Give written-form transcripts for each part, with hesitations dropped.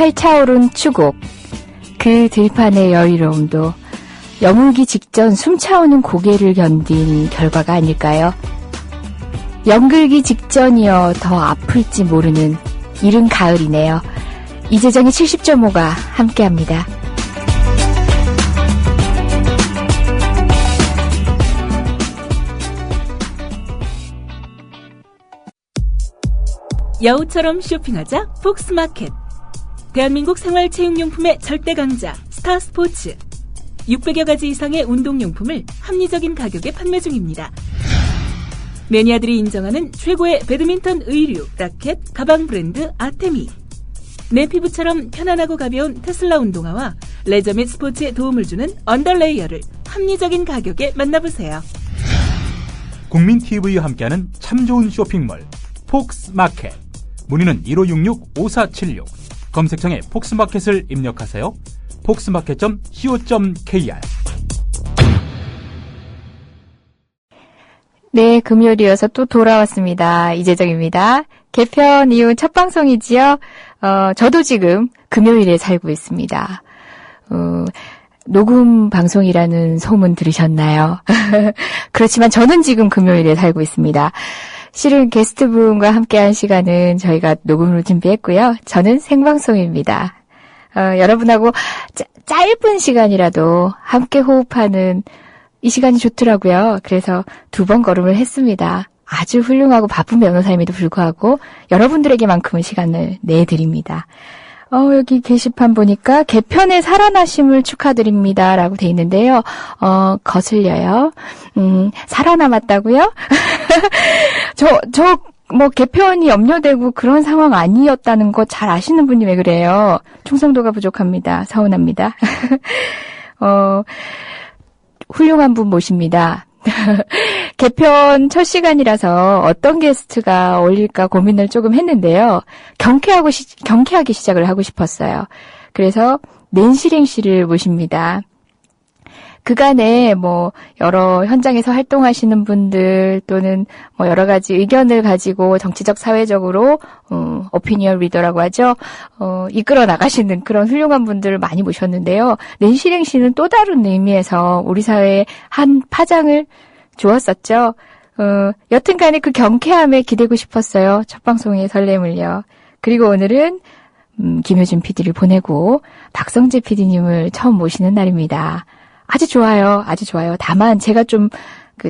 팔차오른 추곡, 그 들판의 여유로움도 여물기 직전 숨차오는 고개를 견딘 결과가 아닐까요? 연글기 직전이여 더 아플지 모르는 이른 가을이네요. 이재정의 70.5가 함께합니다. 여우처럼 쇼핑하자 폭스마켓. 대한민국 생활체육용품의 절대 강자 스타스포츠. 600여 가지 이상의 운동용품을 합리적인 가격에 판매 중입니다. 매니아들이 인정하는 최고의 배드민턴 의류, 라켓, 가방 브랜드 아테미. 내 피부처럼 편안하고 가벼운 테슬라 운동화와 레저 및 스포츠에 도움을 주는 언더레이어를 합리적인 가격에 만나보세요. 국민TV와 함께하는 참 좋은 쇼핑몰 폭스마켓. 문의는 1566-5476. 검색창에 폭스마켓을 입력하세요. 폭스마켓.co.kr. 네, 금요일이어서 또 돌아왔습니다. 이재정입니다. 개편 이후 첫 방송이지요. 저도 지금 금요일에 살고 있습니다. 녹음 방송이라는 소문 들으셨나요? 그렇지만 저는 지금 금요일에 살고 있습니다. 실은 게스트분과 함께한 시간은 저희가 녹음을 준비했고요. 저는 생방송입니다. 여러분하고 짧은 시간이라도 함께 호흡하는 이 시간이 좋더라고요. 그래서 2번 걸음을 했습니다. 아주 훌륭하고 바쁜 변호사임에도 불구하고 여러분들에게만큼은 시간을 내드립니다. 여기 게시판 보니까 개편의 살아나심을 축하드립니다. 라고 돼 있는데요. 거슬려요. 살아남았다고요? 뭐 개편이 염려되고 그런 상황 아니었다는 거 잘 아시는 분이 왜 그래요? 충성도가 부족합니다. 서운합니다. 훌륭한 분 모십니다. 개편 첫 시간이라서 어떤 게스트가 어울릴까 고민을 조금 했는데요. 경쾌하게 시작을 하고 싶었어요. 그래서 낸시랭 씨를 모십니다. 그간에 여러 현장에서 활동하시는 분들 또는 여러 가지 의견을 가지고 정치적 사회적으로 오피니언 리더라고 하죠. 이끌어 나가시는 그런 훌륭한 분들을 많이 모셨는데요. 낸시랭 씨는 또 다른 의미에서 우리 사회에 한 파장을 주었었죠. 여튼간에 그 경쾌함에 기대고 싶었어요. 첫 방송의 설렘을요. 그리고 오늘은 김효준 PD를 보내고 박성재 PD님을 처음 모시는 날입니다. 아주 좋아요. 아주 좋아요. 다만 제가 좀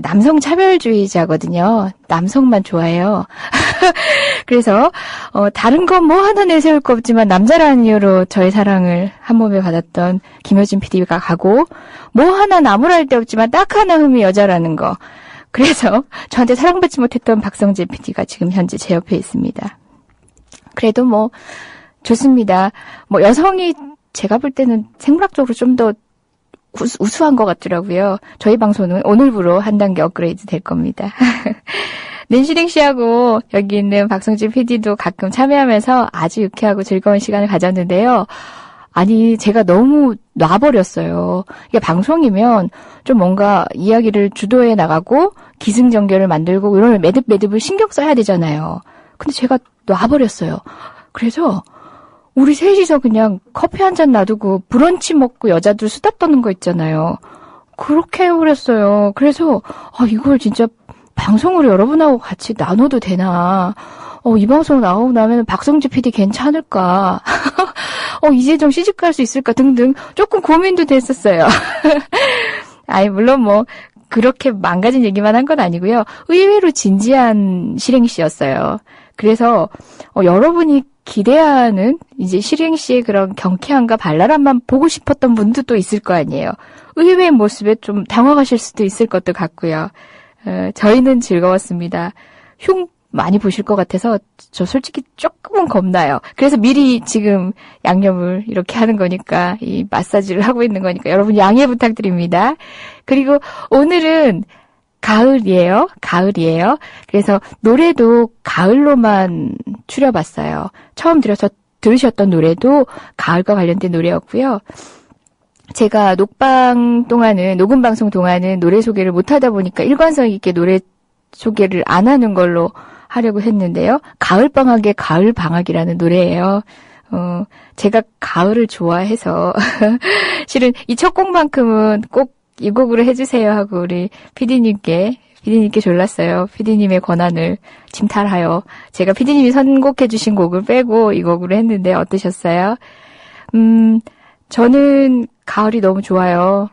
남성 차별주의자거든요. 남성만 좋아해요. 그래서 다른 건 하나 내세울 거 없지만 남자라는 이유로 저의 사랑을 한 몸에 받았던 김효진 PD가 가고 하나 나무랄 데 없지만 딱 하나 흠이 여자라는 거. 그래서 저한테 사랑받지 못했던 박성재 PD가 지금 현재 제 옆에 있습니다. 그래도 좋습니다. 여성이 제가 볼 때는 생물학적으로 좀 더 우수한 것 같더라고요. 저희 방송은 오늘부로 한 단계 업그레이드 될 겁니다. 낸시랭 씨하고 여기 있는 박성진 PD도 가끔 참여하면서 아주 유쾌하고 즐거운 시간을 가졌는데요. 아니, 제가 너무 놔버렸어요. 이게 방송이면 좀 뭔가 이야기를 주도해 나가고 기승전결을 만들고 이런 매듭을 신경 써야 되잖아요. 근데 제가 놔버렸어요. 그래서 우리 셋이서 그냥 커피 한 잔 놔두고 브런치 먹고 여자들 수다 떠는 거 있잖아요. 그렇게 해버렸어요. 그래서 이걸 진짜 방송으로 여러분하고 같이 나눠도 되나. 이 방송 나오고 나면 박성재 PD 괜찮을까. 이재정 시집갈 수 있을까 등등 조금 고민도 됐었어요. 물론 그렇게 망가진 얘기만 한 건 아니고요. 의외로 진지한 실행 씨였어요. 그래서 여러분이 기대하는 이제 실행 씨의 그런 경쾌함과 발랄함만 보고 싶었던 분도 또 있을 거 아니에요. 의외의 모습에 좀 당황하실 수도 있을 것도 같고요. 저희는 즐거웠습니다. 흉 많이 보실 것 같아서 저 솔직히 조금은 겁나요. 그래서 미리 지금 양념을 이렇게 하는 거니까, 이 마사지를 하고 있는 거니까 여러분 양해 부탁드립니다. 그리고 오늘은 가을이에요. 그래서 노래도 가을로만 추려봤어요. 처음 들으셨던 노래도 가을과 관련된 노래였고요. 제가 녹음 방송 동안은 노래 소개를 못하다 보니까 일관성 있게 노래 소개를 안 하는 걸로 하려고 했는데요. 가을방학의 가을방학이라는 노래예요. 제가 가을을 좋아해서 실은 이 첫 곡만큼은 꼭 이 곡으로 해주세요 하고 우리 PD님께 졸랐어요. PD님의 권한을 침탈하여 제가 PD님이 선곡해 주신 곡을 빼고 이 곡으로 했는데 어떠셨어요? 저는 가을이 너무 좋아요.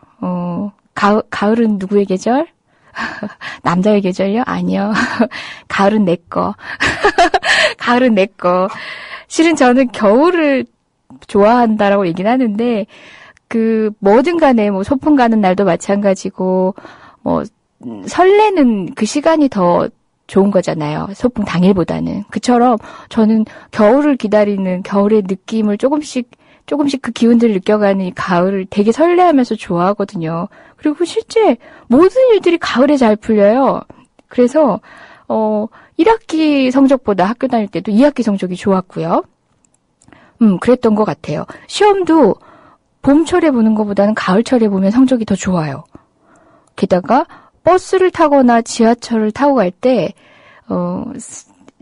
가을은 누구의 계절? 남자의 계절요? 아니요. 가을은 내 거. 가을은 내 거. 실은 저는 겨울을 좋아한다라고 얘기는 하는데, 뭐든 간에, 소풍 가는 날도 마찬가지고, 설레는 그 시간이 더 좋은 거잖아요. 소풍 당일보다는. 그처럼 저는 겨울을 기다리는 겨울의 느낌을 조금씩 그 기운들을 느껴가는 이 가을을 되게 설레하면서 좋아하거든요. 그리고 실제 모든 일들이 가을에 잘 풀려요. 그래서 1학기 성적보다 학교 다닐 때도 2학기 성적이 좋았고요. 그랬던 것 같아요. 시험도 봄철에 보는 것보다는 가을철에 보면 성적이 더 좋아요. 게다가 버스를 타거나 지하철을 타고 갈 때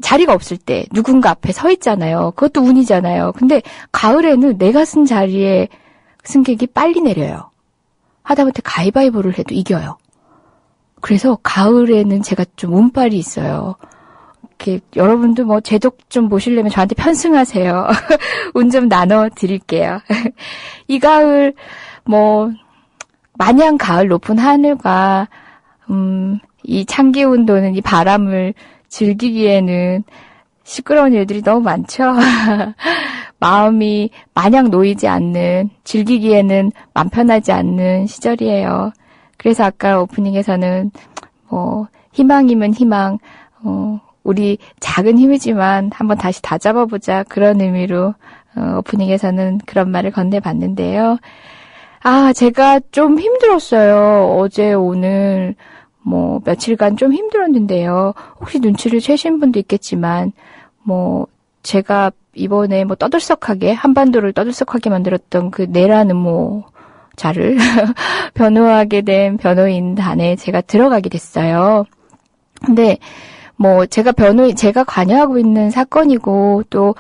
자리가 없을 때 누군가 앞에 서 있잖아요. 그것도 운이잖아요. 근데 가을에는 내가 쓴 자리에 승객이 빨리 내려요. 하다못해 가위바위보를 해도 이겨요. 그래서 가을에는 제가 좀 운빨이 있어요. 이렇게 여러분도 제 덕 좀 보시려면 저한테 편승하세요. 운 좀 나눠 드릴게요. 이 가을 마냥 가을 높은 하늘과 이 찬기운 도는 이 바람을 즐기기에는 시끄러운 일들이 너무 많죠. 마음이 마냥 놓이지 않는, 즐기기에는 맘 편하지 않는 시절이에요. 그래서 아까 오프닝에서는 희망이면 희망, 우리 작은 힘이지만 한번 다시 다잡아보자, 그런 의미로 오프닝에서는 그런 말을 건네봤는데요. 제가 좀 힘들었어요. 어제 오늘 며칠간 좀 힘들었는데요. 혹시 눈치를 채신 분도 있겠지만 제가 이번에 떠들썩하게 한반도를 떠들썩하게 만들었던 그 내라는 자를 변호하게 된 변호인단에 제가 들어가게 됐어요. 근데 제가 관여하고 있는 사건이고 또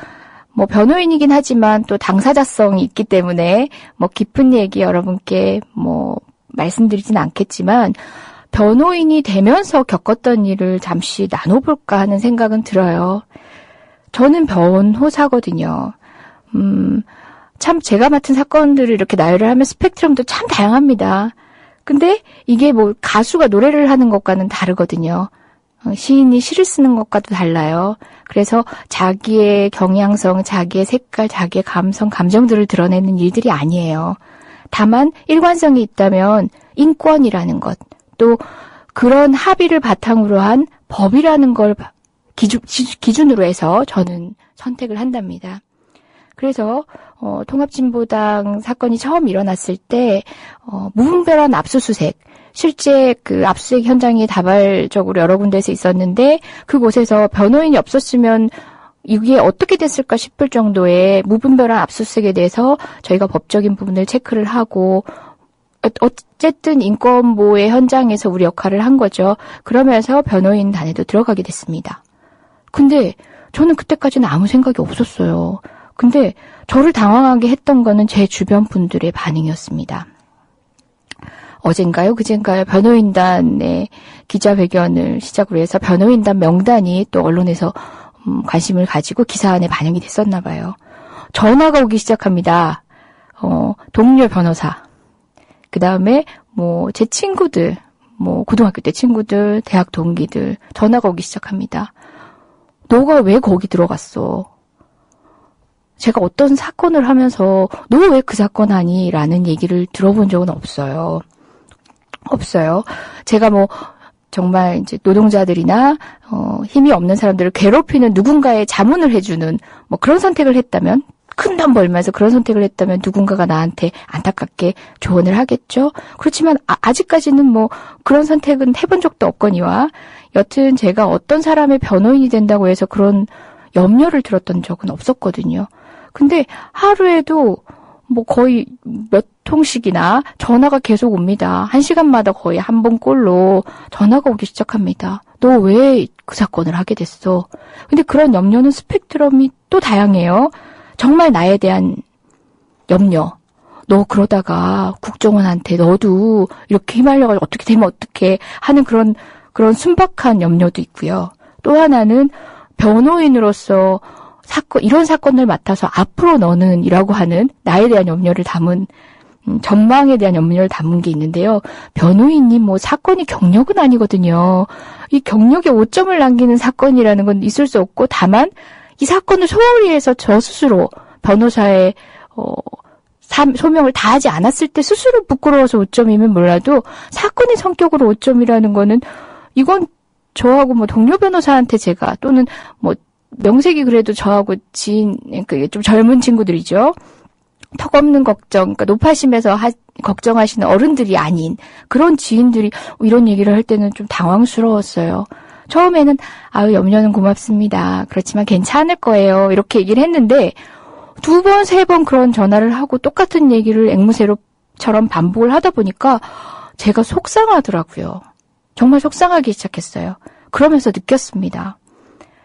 변호인이긴 하지만 또 당사자성이 있기 때문에 깊은 얘기 여러분께 말씀드리진 않겠지만 변호인이 되면서 겪었던 일을 잠시 나눠볼까 하는 생각은 들어요. 저는 변호사거든요. 참 제가 맡은 사건들을 이렇게 나열을 하면 스펙트럼도 참 다양합니다. 근데 이게 가수가 노래를 하는 것과는 다르거든요. 시인이 시를 쓰는 것과도 달라요. 그래서 자기의 경향성, 자기의 색깔, 자기의 감성, 감정들을 드러내는 일들이 아니에요. 다만 일관성이 있다면 인권이라는 것, 또 그런 합의를 바탕으로 한 법이라는 걸 기준으로 해서 저는 선택을 한답니다. 그래서 통합진보당 사건이 처음 일어났을 때 무분별한 압수수색, 실제 그 압수수색 현장이 다발적으로 여러 군데에서 있었는데 그곳에서 변호인이 없었으면 이게 어떻게 됐을까 싶을 정도의 무분별한 압수수색에 대해서 저희가 법적인 부분을 체크를 하고 어쨌든 인권보호의 현장에서 우리 역할을 한 거죠. 그러면서 변호인단에도 들어가게 됐습니다. 근데 저는 그때까지는 아무 생각이 없었어요. 근데 저를 당황하게 했던 거는 제 주변 분들의 반응이었습니다. 어젠가요? 그젠가요? 변호인단의 기자회견을 시작으로 해서 변호인단 명단이 또 언론에서 관심을 가지고 기사 안에 반영이 됐었나 봐요. 전화가 오기 시작합니다. 동료 변호사. 그 다음에 제 친구들, 고등학교 때 친구들, 대학 동기들 전화가 오기 시작합니다. 너가 왜 거기 들어갔어? 제가 어떤 사건을 하면서 너 왜 그 사건 하니? 라는 얘기를 들어본 적은 없어요. 제가 정말 이제 노동자들이나 힘이 없는 사람들을 괴롭히는 누군가의 자문을 해주는 그런 선택을 했다면, 큰 돈 벌면서 그런 선택을 했다면 누군가가 나한테 안타깝게 조언을 하겠죠. 그렇지만 아직까지는 그런 선택은 해본 적도 없거니와 여튼 제가 어떤 사람의 변호인이 된다고 해서 그런 염려를 들었던 적은 없었거든요. 근데 하루에도 거의 몇 통씩이나 전화가 계속 옵니다. 1시간마다 거의 한 번꼴로 전화가 오기 시작합니다. 너 왜 그 사건을 하게 됐어? 근데 그런 염려는 스펙트럼이 또 다양해요. 정말 나에 대한 염려. 너 그러다가 국정원한테 너도 이렇게 휘말려가지고 어떻게 되면 어떻게 하는 그런 순박한 염려도 있고요. 또 하나는 변호인으로서 이런 사건을 맡아서 앞으로 너는 이라고 하는 나에 대한 염려를 담은 전망에 대한 염려를 담은 게 있는데요. 변호인이 사건이 경력은 아니거든요. 이 경력에 오점을 남기는 사건이라는 건 있을 수 없고 다만 이 사건을 소홀히 해서 저 스스로 변호사의 소명을 다하지 않았을 때 스스로 부끄러워서 오점이면 몰라도 사건의 성격으로 오점이라는 거는 이건 저하고 동료 변호사한테 제가 또는 명색이 그래도 저하고 지인 좀 젊은 친구들이죠. 턱없는 걱정, 그러니까 높아심에서 걱정하시는 어른들이 아닌 그런 지인들이 이런 얘기를 할 때는 좀 당황스러웠어요. 처음에는 염려는 고맙습니다. 그렇지만 괜찮을 거예요. 이렇게 얘기를 했는데 2번, 3번 그런 전화를 하고 똑같은 얘기를 앵무새처럼 반복을 하다 보니까 제가 속상하더라고요. 정말 속상하기 시작했어요. 그러면서 느꼈습니다.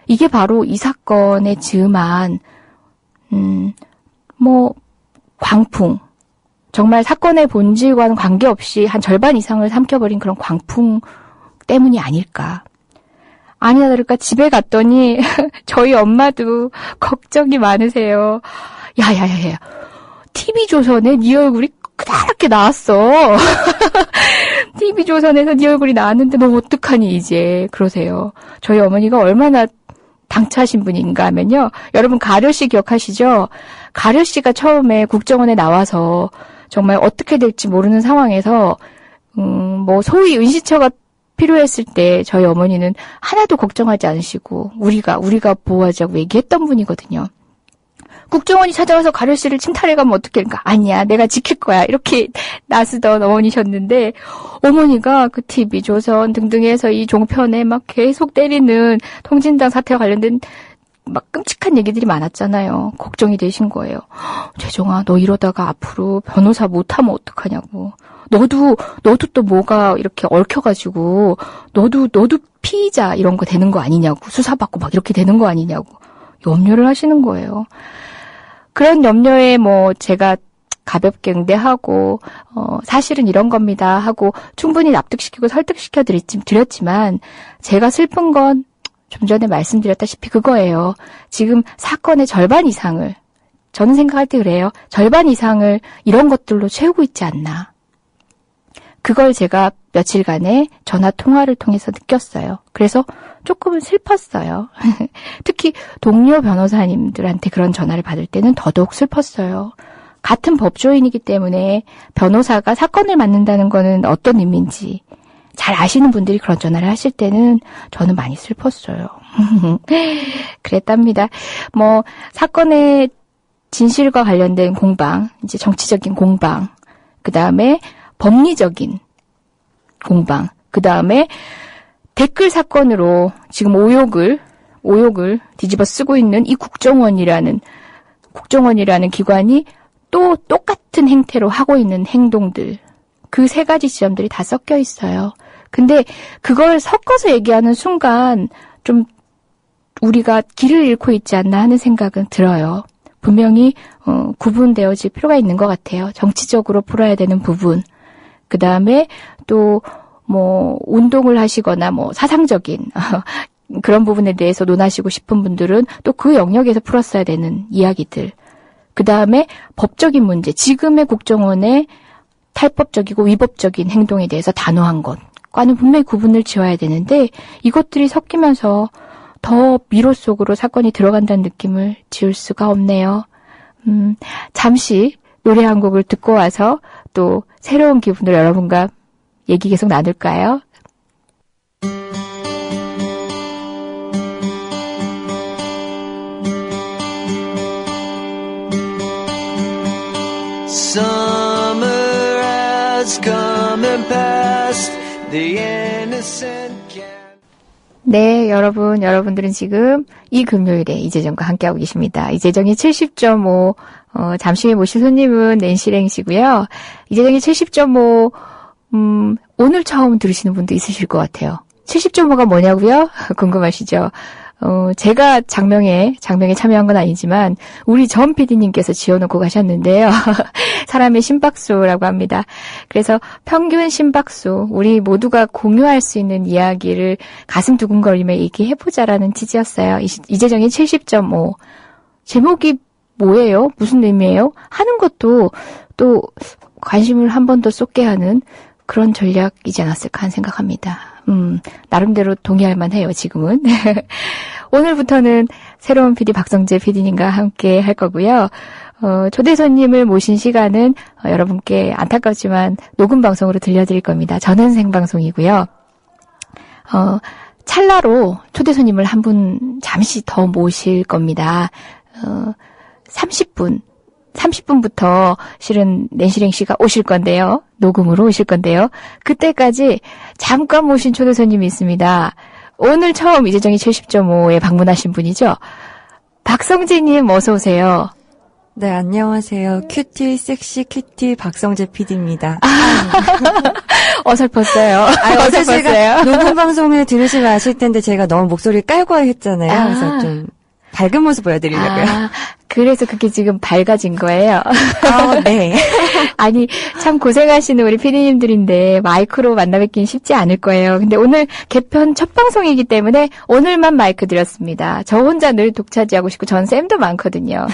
이게 바로 이 사건에 즈음한 광풍, 정말 사건의 본질과는 관계없이 한 절반 이상을 삼켜버린 그런 광풍 때문이 아닐까. 아니나 다를까 집에 갔더니 저희 엄마도 걱정이 많으세요. 야야야야, TV조선에 네 얼굴이 그렇게 나왔어. TV조선에서 네 얼굴이 나왔는데 너 어떡하니 이제 그러세요. 저희 어머니가 얼마나 당차신 분인가 하면요. 여러분 가려씨 기억하시죠? 가려씨가 처음에 국정원에 나와서 정말 어떻게 될지 모르는 상황에서 소위 은시처가 필요했을 때 저희 어머니는 하나도 걱정하지 않으시고 우리가 보호하자고 얘기했던 분이거든요. 국정원이 찾아와서 가려씨를 침탈해가면 어떻게 할까? 아니야, 내가 지킬 거야. 이렇게 나서던 어머니셨는데 어머니가 그 TV, 조선 등등에서 이 종편에 막 계속 때리는 통진당 사태와 관련된 막 끔찍한 얘기들이 많았잖아요. 걱정이 되신 거예요. 재정아, 너 이러다가 앞으로 변호사 못하면 어떡하냐고. 너도 또 뭐가 이렇게 얽혀가지고 너도 피의자 이런 거 되는 거 아니냐고. 수사받고 막 이렇게 되는 거 아니냐고. 염려를 하시는 거예요. 그런 염려에 제가 가볍게 응대하고 사실은 이런 겁니다 하고 충분히 납득시키고 설득시켜 드렸지만 제가 슬픈 건 좀 전에 말씀드렸다시피 그거예요. 지금 사건의 절반 이상을 저는 생각할 때 그래요. 절반 이상을 이런 것들로 채우고 있지 않나. 그걸 제가 며칠간의 전화 통화를 통해서 느꼈어요. 그래서 조금은 슬펐어요. 특히 동료 변호사님들한테 그런 전화를 받을 때는 더더욱 슬펐어요. 같은 법조인이기 때문에 변호사가 사건을 맡는다는 거는 어떤 의미인지 잘 아시는 분들이 그런 전화를 하실 때는 저는 많이 슬펐어요. 그랬답니다. 사건의 진실과 관련된 공방, 이제 정치적인 공방, 그 다음에 법리적인 공방, 그 다음에 댓글 사건으로 지금 오욕을 뒤집어 쓰고 있는 이 국정원이라는 기관이 또 똑같은 행태로 하고 있는 행동들, 그 3가지 지점들이 다 섞여 있어요. 근데 그걸 섞어서 얘기하는 순간 좀 우리가 길을 잃고 있지 않나 하는 생각은 들어요. 분명히 구분되어질 필요가 있는 것 같아요. 정치적으로 풀어야 되는 부분. 그 다음에 또 운동을 하시거나 사상적인 그런 부분에 대해서 논하시고 싶은 분들은 또 그 영역에서 풀었어야 되는 이야기들. 그 다음에 법적인 문제, 지금의 국정원의 탈법적이고 위법적인 행동에 대해서 단호한 것과는 분명히 구분을 지어야 되는데 이것들이 섞이면서 더 미로 속으로 사건이 들어간다는 느낌을 지울 수가 없네요. 잠시 노래 한 곡을 듣고 와서 또 새로운 기분으로 여러분과 얘기 계속 나눌까요? Summer has come and passed. The innocent can... 네, 여러분들은 지금 이 금요일에 이재정과 함께하고 계십니다. 이재정이 70.5, 잠시 후에 모실 손님은 낸시랭 씨고요. 이재정이 70.5, 오늘 처음 들으시는 분도 있으실 것 같아요. 70.5가 뭐냐고요? 궁금하시죠? 제가 장명에 참여한 건 아니지만 우리 전 PD님께서 지어놓고 가셨는데요. 사람의 심박수라고 합니다. 그래서 평균 심박수, 우리 모두가 공유할 수 있는 이야기를 가슴 두근거리며 얘기해보자라는 취지였어요. 이재정이 70.5. 제목이 뭐예요? 무슨 의미예요? 하는 것도 또 관심을 한 번 더 쏟게 하는 그런 전략이지 않았을까 하는 생각합니다. 나름대로 동의할 만해요, 지금은. 오늘부터는 새로운 PD 박성재 PD님과 함께 할 거고요. 초대 손님을 모신 시간은 여러분께 안타깝지만 녹음 방송으로 들려드릴 겁니다. 저는 생방송이고요. 찰나로 초대 손님을 한 분 잠시 더 모실 겁니다. 30분부터 실은 낸시랭 씨가 오실 건데요. 녹음으로 오실 건데요. 그때까지 잠깐 모신 초대 손님이 있습니다. 오늘 처음 이재정이 70.5에 방문하신 분이죠. 박성재님 어서 오세요. 네, 안녕하세요. 큐티, 섹시 큐티 박성재 PD입니다. 어설펐어요. 어제 제가 녹음 방송을 들으시면 아실 텐데 제가 너무 목소리를 깔고 했잖아요. 그래서 좀 밝은 모습 보여드리려고요. 그래서 그게 지금 밝아진 거예요. 네. 아니, 참 고생하시는 우리 피디님들인데 마이크로 만나 뵙긴 쉽지 않을 거예요. 근데 오늘 개편 첫 방송이기 때문에 오늘만 마이크 드렸습니다. 저 혼자 늘 독차지하고 싶고 전 쌤도 많거든요.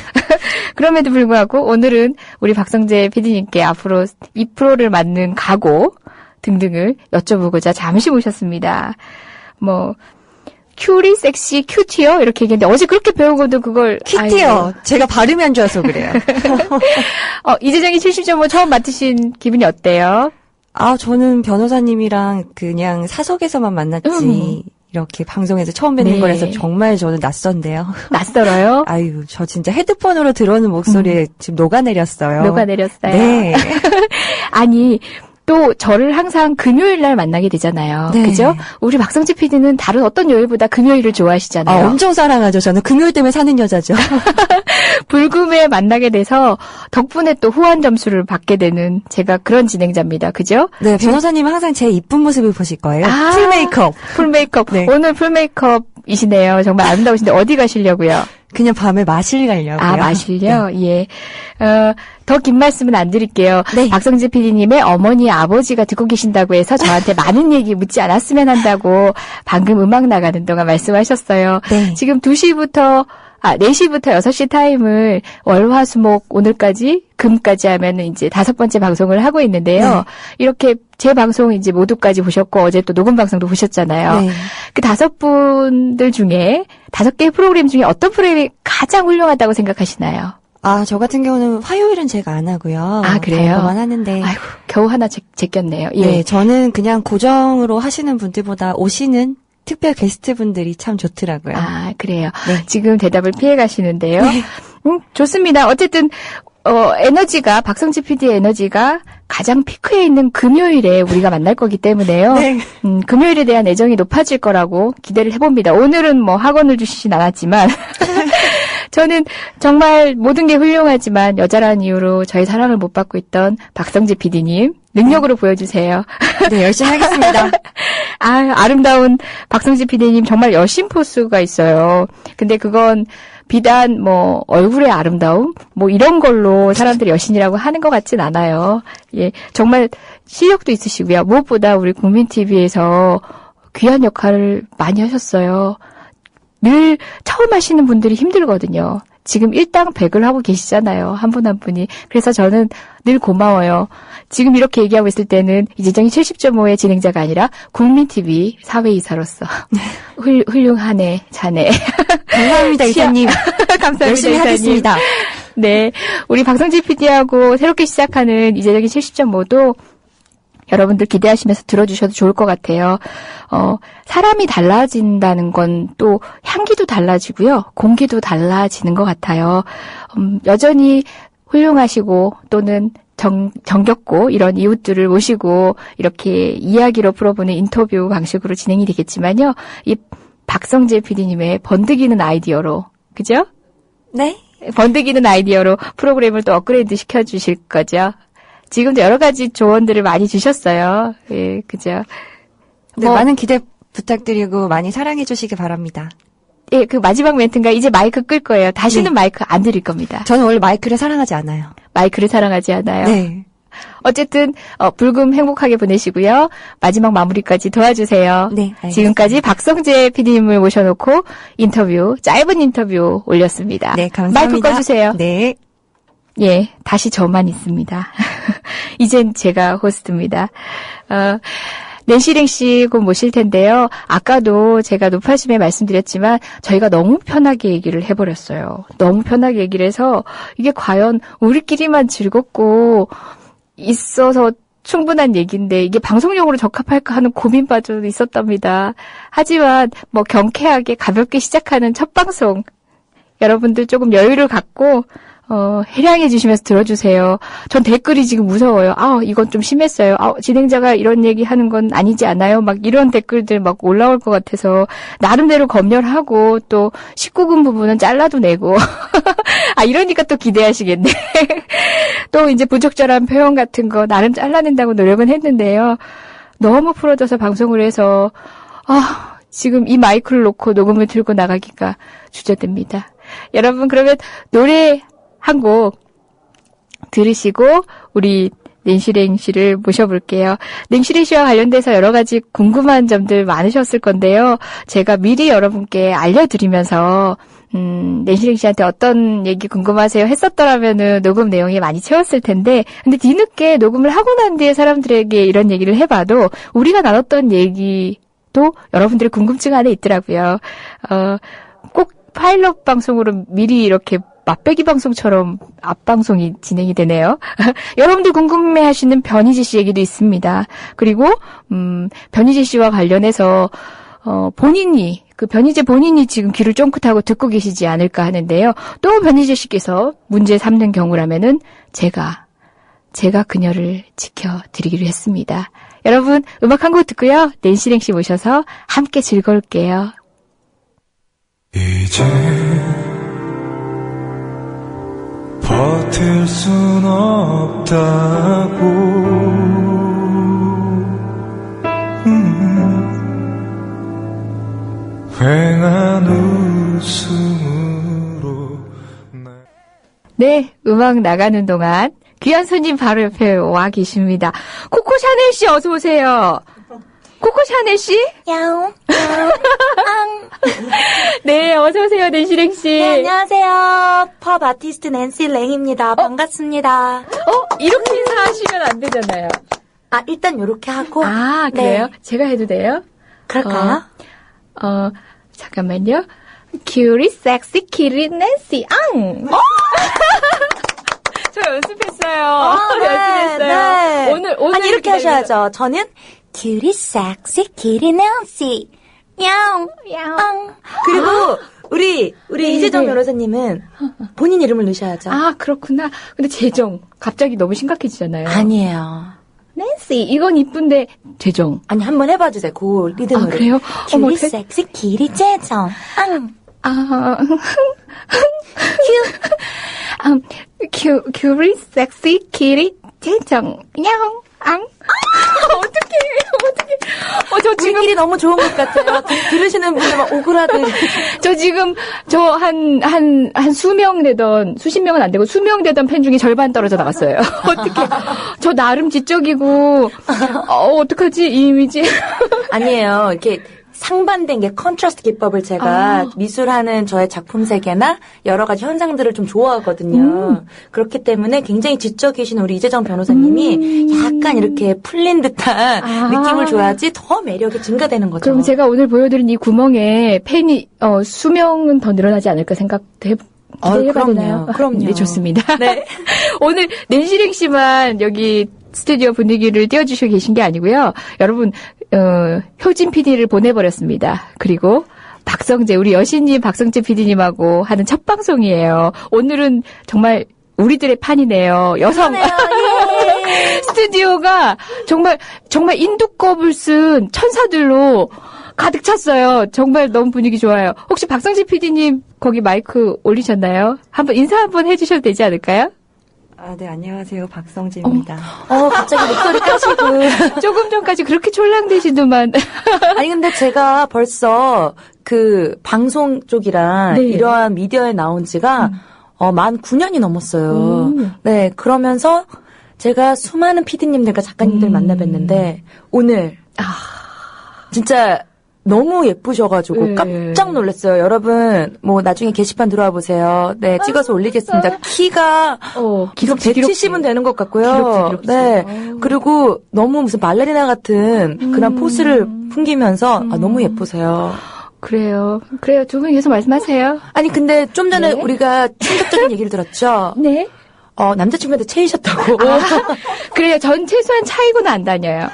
그럼에도 불구하고 오늘은 우리 박성재 피디님께 앞으로 이 프로를 맡는 각오 등등을 여쭤보고자 잠시 모셨습니다. 큐리, 섹시, 큐티요? 이렇게 얘기했는데 어제 그렇게 배우고도 그걸 큐티요. 제가 발음이 안 좋아서 그래요. 이재정이 70.5 처음 맡으신 기분이 어때요? 저는 변호사님이랑 그냥 사석에서만 만났지. 이렇게 방송에서 처음 뵙는 거라서 정말 저는 낯선데요. 낯설어요? 아유, 저 진짜 헤드폰으로 들어오는 목소리에 지금 녹아내렸어요. 녹아내렸어요. 네. 아니, 또 저를 항상 금요일 날 만나게 되잖아요. 네. 그죠? 우리 박성재 PD는 다른 어떤 요일보다 금요일을 좋아하시잖아요. 엄청 사랑하죠. 저는 금요일 때문에 사는 여자죠. 불금에 만나게 돼서 덕분에 또 후한 점수를 받게 되는 제가 그런 진행자입니다. 그죠? 네, 변호사님은 항상 제 이쁜 모습을 보실 거예요. 풀 메이크업. 풀 메이크업. 네. 오늘 풀 메이크업이시네요. 정말 아름다우신데 어디 가시려고요? 그냥 밤에 마실 가려고요. 마실요? 네. 예. 더 긴 말씀은 안 드릴게요. 네. 박성재 PD님의 어머니, 아버지가 듣고 계신다고 해서 저한테 많은 얘기 묻지 않았으면 한다고 방금 음악 나가는 동안 말씀하셨어요. 네. 지금 4시부터 6시 타임을 월화수목 오늘까지 금까지 하면은 이제 5번째 방송을 하고 있는데요. 네. 이렇게 제 방송 이제 모두까지 보셨고 어제 또 녹음 방송도 보셨잖아요. 네. 그 5분들 중에 5개의 프로그램 중에 어떤 프로그램이 가장 훌륭하다고 생각하시나요? 저 같은 경우는 화요일은 제가 안 하고요. 그래요? 다른 것만 하는데. 아이고, 겨우 하나 제꼈네요. 예. 네, 저는 그냥 고정으로 하시는 분들보다 오시는 특별 게스트분들이 참 좋더라고요. 그래요. 네. 지금 대답을 피해 가시는데요. 좋습니다. 어쨌든 에너지가 박성재 PD의 에너지가 가장 피크에 있는 금요일에 우리가 만날 거기 때문에요. 네. 금요일에 대한 애정이 높아질 거라고 기대를 해봅니다. 오늘은 학원을 주시진 않았지만 저는 정말 모든 게 훌륭하지만 여자라는 이유로 저의 사랑을 못 받고 있던 박성재 PD님 능력으로 보여주세요. 네, 열심히 하겠습니다. 아름다운 박성재 PD님 정말 여신 포스가 있어요. 근데 그건 비단 얼굴의 아름다움 이런 걸로 사람들이 여신이라고 하는 것 같진 않아요. 예, 정말 실력도 있으시고요. 무엇보다 우리 국민TV에서 귀한 역할을 많이 하셨어요. 늘 처음 하시는 분들이 힘들거든요. 지금 일당백을 하고 계시잖아요. 한 분 한 분이. 그래서 저는 늘 고마워요. 지금 이렇게 얘기하고 있을 때는 이재정이 70.5의 진행자가 아니라 국민TV 사회이사로서 훌륭하네, 자네. 감사합니다, 이사님. 감사합니다, 열심히 이사님. 하겠습니다. 네, 우리 박성재 PD하고 새롭게 시작하는 이재정이 70.5도 여러분들 기대하시면서 들어주셔도 좋을 것 같아요. 사람이 달라진다는 건 또 향기도 달라지고요. 공기도 달라지는 것 같아요. 여전히 훌륭하시고 또는 정겹고 이런 이웃들을 모시고 이렇게 이야기로 풀어보는 인터뷰 방식으로 진행이 되겠지만요. 이 박성재 PD님의 번득이는 아이디어로, 그죠? 네. 번득이는 아이디어로 프로그램을 또 업그레이드 시켜주실 거죠. 지금도 여러 가지 조언들을 많이 주셨어요. 예, 그죠? 네, 많은 기대 부탁드리고 많이 사랑해 주시기 바랍니다. 예, 그 마지막 멘트인가 이제 마이크 끌 거예요. 다시는 마이크 안 드릴 겁니다. 저는 원래 마이크를 사랑하지 않아요. 마이크를 사랑하지 않아요. 네. 어쨌든 불금 행복하게 보내시고요. 마지막 마무리까지 도와주세요. 네, 알겠습니다. 지금까지 박성재 PD님을 모셔놓고 인터뷰, 짧은 인터뷰 올렸습니다. 네, 감사합니다. 마이크 꺼주세요. 네. 예, 다시 저만 있습니다. 이젠 제가 호스트입니다. 낸시랭 씨 곧 모실 텐데요. 아까도 제가 노파심에 말씀드렸지만 저희가 너무 편하게 얘기를 해버렸어요. 너무 편하게 얘기를 해서 이게 과연 우리끼리만 즐겁고 있어서 충분한 얘기인데 이게 방송용으로 적합할까 하는 고민마저 있었답니다. 하지만 뭐 경쾌하게 가볍게 시작하는 첫 방송 여러분들 조금 여유를 갖고 해량해 주시면서 들어주세요. 전 댓글이 지금 무서워요. 이건 좀 심했어요. 진행자가 이런 얘기 하는 건 아니지 않아요? 막 이런 댓글들 막 올라올 것 같아서 나름대로 검열하고 또 19금 부분은 잘라도 내고 이러니까 또 기대하시겠네. 또 이제 부적절한 표현 같은 거 나름 잘라낸다고 노력은 했는데요. 너무 풀어져서 방송을 해서 지금 이 마이크를 놓고 녹음을 들고 나가기가 주저됩니다. 여러분 그러면 노래 한 곡 들으시고 우리 낸시랭 씨를 모셔볼게요. 낸시랭 씨와 관련돼서 여러 가지 궁금한 점들 많으셨을 건데요. 제가 미리 여러분께 알려드리면서 낸시랭 씨한테 어떤 얘기 궁금하세요 했었더라면은 녹음 내용이 많이 채웠을 텐데 근데 뒤늦게 녹음을 하고 난 뒤에 사람들에게 이런 얘기를 해봐도 우리가 나눴던 얘기도 여러분들의 궁금증 안에 있더라고요. 꼭 파일럿 방송으로 미리 이렇게 맛배기 방송처럼 앞방송이 진행이 되네요. 여러분들 궁금해하시는 변희재 씨 얘기도 있습니다. 그리고 변희재 씨와 관련해서 본인이 변희재 본인이 지금 귀를 쫑긋하고 듣고 계시지 않을까 하는데요. 또 변희재 씨께서 문제 삼는 경우라면은 제가 그녀를 지켜드리기로 했습니다. 여러분 음악 한 곡 듣고요. 낸시랭 씨 모셔서 함께 즐거울게요. 이제 버틸 순 없다고 휑한 웃음으로 네, 음악 나가는 동안 귀한 손님 바로 옆에 와 계십니다. 코코 샤넬 씨 어서 오세요. 코코 샤넬 씨? 야옹. 네, 어서 오세요, 낸시랭 씨. 네, 안녕하세요. 팝 아티스트 낸시 랭입니다. 반갑습니다. 이렇게 인사하시면 안 되잖아요. 일단 요렇게 하고. 그래요? 네. 제가 해도 돼요? 그럴까요? 잠깐만요. 큐리 섹시 키리 낸시 앙. 저 연습했어요. 연습했어요. 네. 오늘 이렇게 하셔야죠. 저는 큐리 섹시 키리 낸시 야옹. 그리고 우리 이재정 변호사님은 본인 이름을 넣으셔야죠. 그렇구나. 근데 재정 갑자기 너무 심각해지잖아요. 아니에요. 낸시 이건 이쁜데 재정. 아니 한번 해봐주세요. 그 리듬으로. 그래요? 큐리 섹시 키리 재정 큐리 섹시 키리 재정 야옹 앙. 어떡해. 저 지금 우리끼리 너무 좋은 것 같아요. 들으시는 분들 막 오그라들. 저 지금 한 수명 되던 수십 명은 안 되고 수명 되던 팬 중에 절반 떨어져 나갔어요. 어떡해. 저 나름 지적이고 어떡하지 이 이미지. 아니에요. 이렇게 상반된 게 컨트라스트 기법을 제가 미술하는 저의 작품 세계나 여러 가지 현상들을 좀 좋아하거든요. 그렇기 때문에 굉장히 지적이신 우리 이재정 변호사님이 약간 이렇게 풀린 듯한 느낌을 줘야지 더 매력이 증가되는 거죠. 그럼 제가 오늘 보여드린 이 구멍에 팬이 수명은 더 늘어나지 않을까 생각도 기대해봐야 되나요? 그럼요. 네, 좋습니다. 네. 오늘 낸시랭 씨만 여기 스튜디오 분위기를 띄워주시고 계신 게 아니고요. 여러분 효진 PD를 보내버렸습니다. 그리고 박성재 우리 여신님 박성재 PD님하고 하는 첫 방송이에요. 오늘은 정말 우리들의 판이네요. 여성 예. 스튜디오가 정말 인두껍을 쓴 천사들로 가득 찼어요. 정말 너무 분위기 좋아요. 혹시 박성재 PD님 거기 마이크 올리셨나요? 한번 인사 한번 해주셔도 되지 않을까요? 네, 안녕하세요. 박성진입니다. 갑자기 목소리 까시고. 조금 전까지 그렇게 촐랑대시더만. 아니, 근데 제가 벌써 그 방송 쪽이랑 네. 이러한 미디어에 나온 지가 만 9년이 넘었어요. 네, 그러면서 제가 수많은 PD님들과 작가님들 만나뵀는데, 오늘, 진짜 너무 예쁘셔가지고 네. 깜짝 놀랐어요. 여러분, 뭐, 나중에 게시판 들어와 보세요. 네, 찍어서 올리겠습니다. 키가, 기록지, 170은 되는 것 같고요. 기록지. 네. 그리고 너무 무슨 발레리나 같은 그런 포스를 풍기면서, 너무 예쁘세요. 그래요. 두 분 계속 말씀하세요. 아니, 근데 좀 전에 네. 우리가 충격적인 얘기를 들었죠? 네. 남자친구한테 체이셨다고. 그래요. 전 최소한 차이고는 안 다녀요.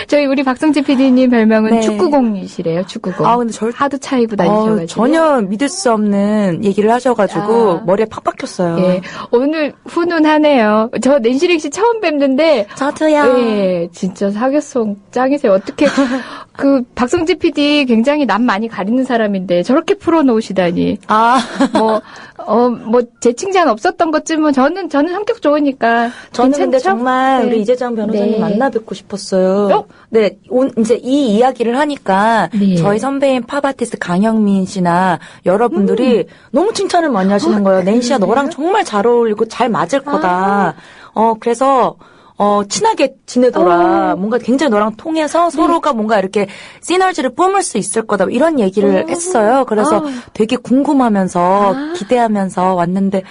저희 우리 박성진 PD님 별명은 네. 축구공이시래요. 축구공. 근데 하도 차이고 다니셔가지고. 전혀 믿을 수 없는 얘기를 하셔가지고 머리에 팍 박혔어요. 예. 오늘 훈훈하네요. 저 낸시링 씨 처음 뵙는데. 저도요. 예, 진짜 사교성 짱이세요. 어떻게 그 박성진 PD 굉장히 남 많이 가리는 사람인데 저렇게 풀어놓으시다니. 뭐 제 칭찬 없었던 것쯤은 저는 성격 좋으니까. 저는 괜찮죠? 근데 정말 네. 우리 이재정 변호사님 네. 만나 뵙고 싶었어요. 네, 이제 이 이야기를 하니까 네. 저희 선배인 팝 아티스트 강영민 씨나 여러분들이 너무 칭찬을 많이 하시는 거예요. 낸시야 너랑 정말 잘 어울리고 잘 맞을 거다. 그래서 친하게 지내더라. 뭔가 굉장히 너랑 통해서 서로가 뭔가 이렇게 시너지를 뿜을 수 있을 거다. 이런 얘기를 했어요. 그래서 되게 궁금하면서 기대하면서 왔는데,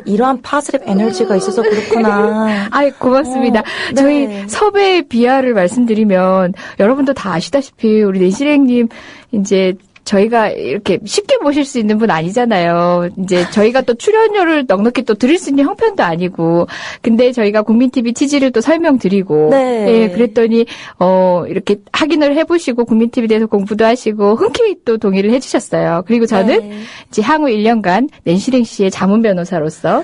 이러한 파스랩 에너지가 있어서 그렇구나. 아이, 고맙습니다. 네. 저희 섭외 비하를 말씀드리면, 여러분도 다 아시다시피, 우리 내실행님, 이제, 저희가 이렇게 쉽게 모실 수 있는 분 아니잖아요. 이제 저희가 또 출연료를 넉넉히 또 드릴 수 있는 형편도 아니고. 근데 저희가 국민TV 취지를 또 설명드리고. 네. 예, 그랬더니, 이렇게 확인을 해보시고 국민TV에 대해서 공부도 하시고 흔쾌히 또 동의를 해주셨어요. 그리고 저는 네. 이제 향후 1년간 낸시랭 씨의 자문 변호사로서.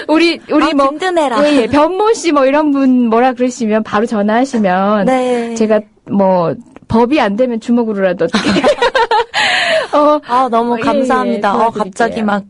우리 뭐. 든든해라. 예, 변모 씨 뭐 이런 분 뭐라 그러시면 바로 전화하시면. 네. 제가 뭐, 법이 안 되면 주먹으로라도 어떻게. 너무 감사합니다. 도와드릴게요. 갑자기 막,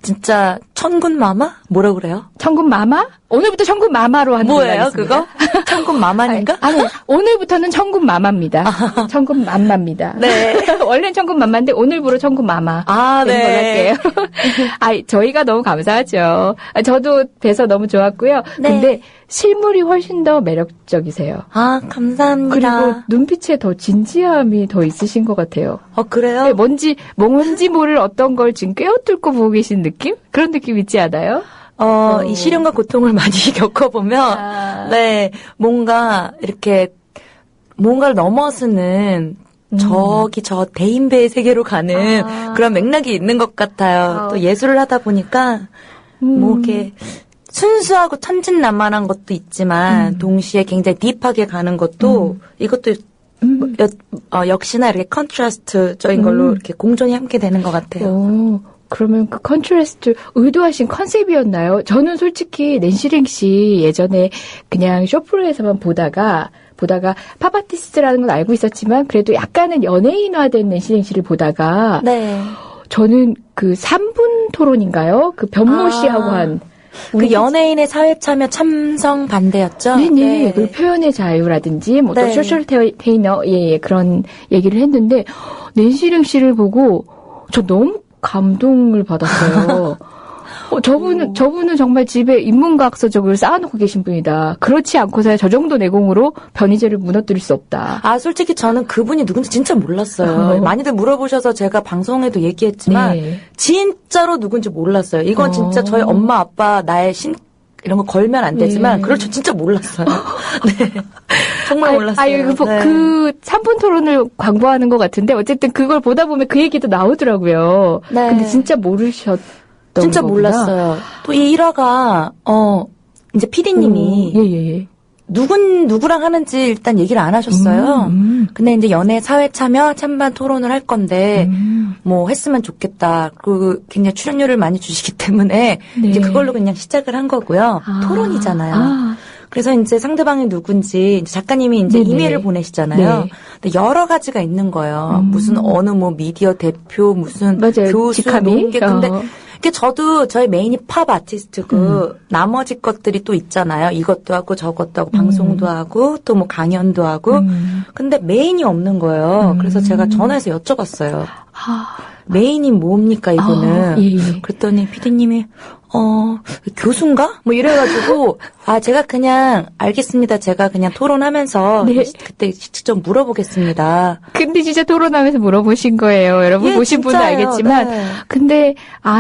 진짜, 천군 마마? 뭐라 그래요? 천군 마마? 오늘부터 천군 마마로 하는 걸로 뭐예요, 하겠습니다. 그거? 천군 마마인가? 아니, 오늘부터는 천군 마마입니다. 천군 맘마입니다. 네. 원래는 천군 맘마인데 오늘부로 천군 마마. 되는 걸로 할게요. 저희가 너무 감사하죠. 저도 뵈서 너무 좋았고요. 네. 근데 실물이 훨씬 더 매력적이세요. 감사합니다. 그리고 눈빛에 더 진지함이 더 있으신 것 같아요. 그래요? 네, 뭔지 모를 어떤 걸 지금 꿰어뚫고 보고 계신 느낌? 그런 느낌 있지 않아요? 이 시련과 고통을 많이 겪어보면, 네, 뭔가, 이렇게, 뭔가를 넘어서는, 저 대인배의 세계로 가는 그런 맥락이 있는 것 같아요. 또 예술을 하다 보니까, 뭐, 이렇게, 순수하고 천진난만한 것도 있지만, 동시에 굉장히 딥하게 가는 것도, 이것도, 역시나 이렇게 컨트라스트적인 걸로 이렇게 공존이 함께 되는 것 같아요. 그러면 그 컨트라스트 의도하신 컨셉이었나요? 저는 솔직히 낸시랭 씨 예전에 그냥 쇼프로에서만 보다가 팝아티스트라는 건 알고 있었지만 그래도 약간은 연예인화된 낸시랭 씨를 보다가 네. 저는 그 3분 토론인가요? 그 변모 씨하고 한 그 연예인의 사회 참여 참성 반대였죠? 네네. 네. 그 표현의 자유라든지, 뭐, 또 네. 소셜 테이너, 그런 얘기를 했는데, 낸시랭 씨를 보고, 저 너무 감동을 받았어요. 저분은 정말 집에 인문과학서적을 쌓아놓고 계신 분이다. 그렇지 않고서야 저 정도 내공으로 변희재를 무너뜨릴 수 없다. 솔직히 저는 그분이 누군지 진짜 몰랐어요. 많이들 물어보셔서 제가 방송에도 얘기했지만, 네. 진짜로 누군지 몰랐어요. 이건 진짜 저희 엄마, 아빠, 나의 이런 거 걸면 안 되지만, 네. 그걸 저 진짜 몰랐어요. 네. 정말 몰랐어요. 그 3분 토론을 광고하는 것 같은데, 어쨌든 그걸 보다 보면 그 얘기도 나오더라고요. 네. 근데 진짜 모르셨던 진짜 거구나. 몰랐어요. 또 이 일화가, 이제 PD님이, 예. 누구랑 하는지 일단 얘기를 안 하셨어요. 근데 이제 연애 사회 참여 찬반 토론을 할 건데, 뭐 했으면 좋겠다. 그리고 굉장히 출연료를 많이 주시기 때문에, 네. 이제 그걸로 그냥 시작을 한 거고요. 토론이잖아요. 그래서 이제 상대방이 누군지 이제 작가님이 이제 네네. 이메일을 보내시잖아요. 네. 근데 여러 가지가 있는 거예요. 무슨 어느 뭐 미디어 대표, 무슨 맞아요. 교수, 직함이. 농계. 근데 그러니까 저도 저희 메인이 팝 아티스트고 나머지 것들이 또 있잖아요. 이것도 하고 저것도 하고 방송도 하고 또 뭐 강연도 하고. 근데 메인이 없는 거예요. 그래서 제가 전화해서 여쭤봤어요. 메인이 뭡니까 이거는. 예. 그랬더니 PD님이 교수인가? 뭐 이래가지고 제가 그냥 알겠습니다. 제가 그냥 토론하면서 네. 그때 직접 물어보겠습니다. 근데 진짜 토론하면서 물어보신 거예요. 여러분 예, 보신 분은 진짜예요. 알겠지만. 네. 근데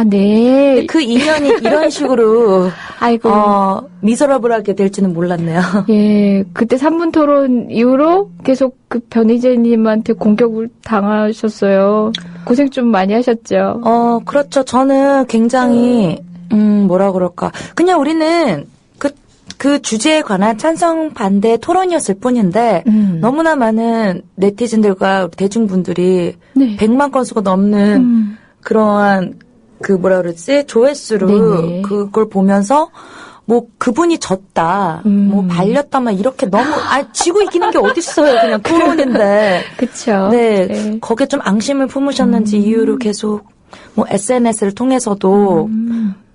네. 그 인연이 이런 식으로 아이고. 미저러블하게 될지는 몰랐네요. 예, 그때 3분 토론 이후로 계속 그 변희재님한테 공격을 당하셨어요. 고생 좀 많이 하셨죠. 그렇죠. 저는 굉장히 뭐라 그럴까. 그냥 우리는 그 주제에 관한 찬성 반대 토론이었을 뿐인데 너무나 많은 네티즌들과 대중분들이 네. 100만 건수가 넘는 그러한 그 뭐라 그러지? 조회수로 네네. 그걸 보면서 뭐 그분이 졌다, 뭐 발렸다, 막 이렇게 너무 지고 이기는 게 어딨어요. 그냥 토론인데. 그쵸. 네, 거기에 좀 앙심을 품으셨는지 이유로 계속 뭐 SNS를 통해서도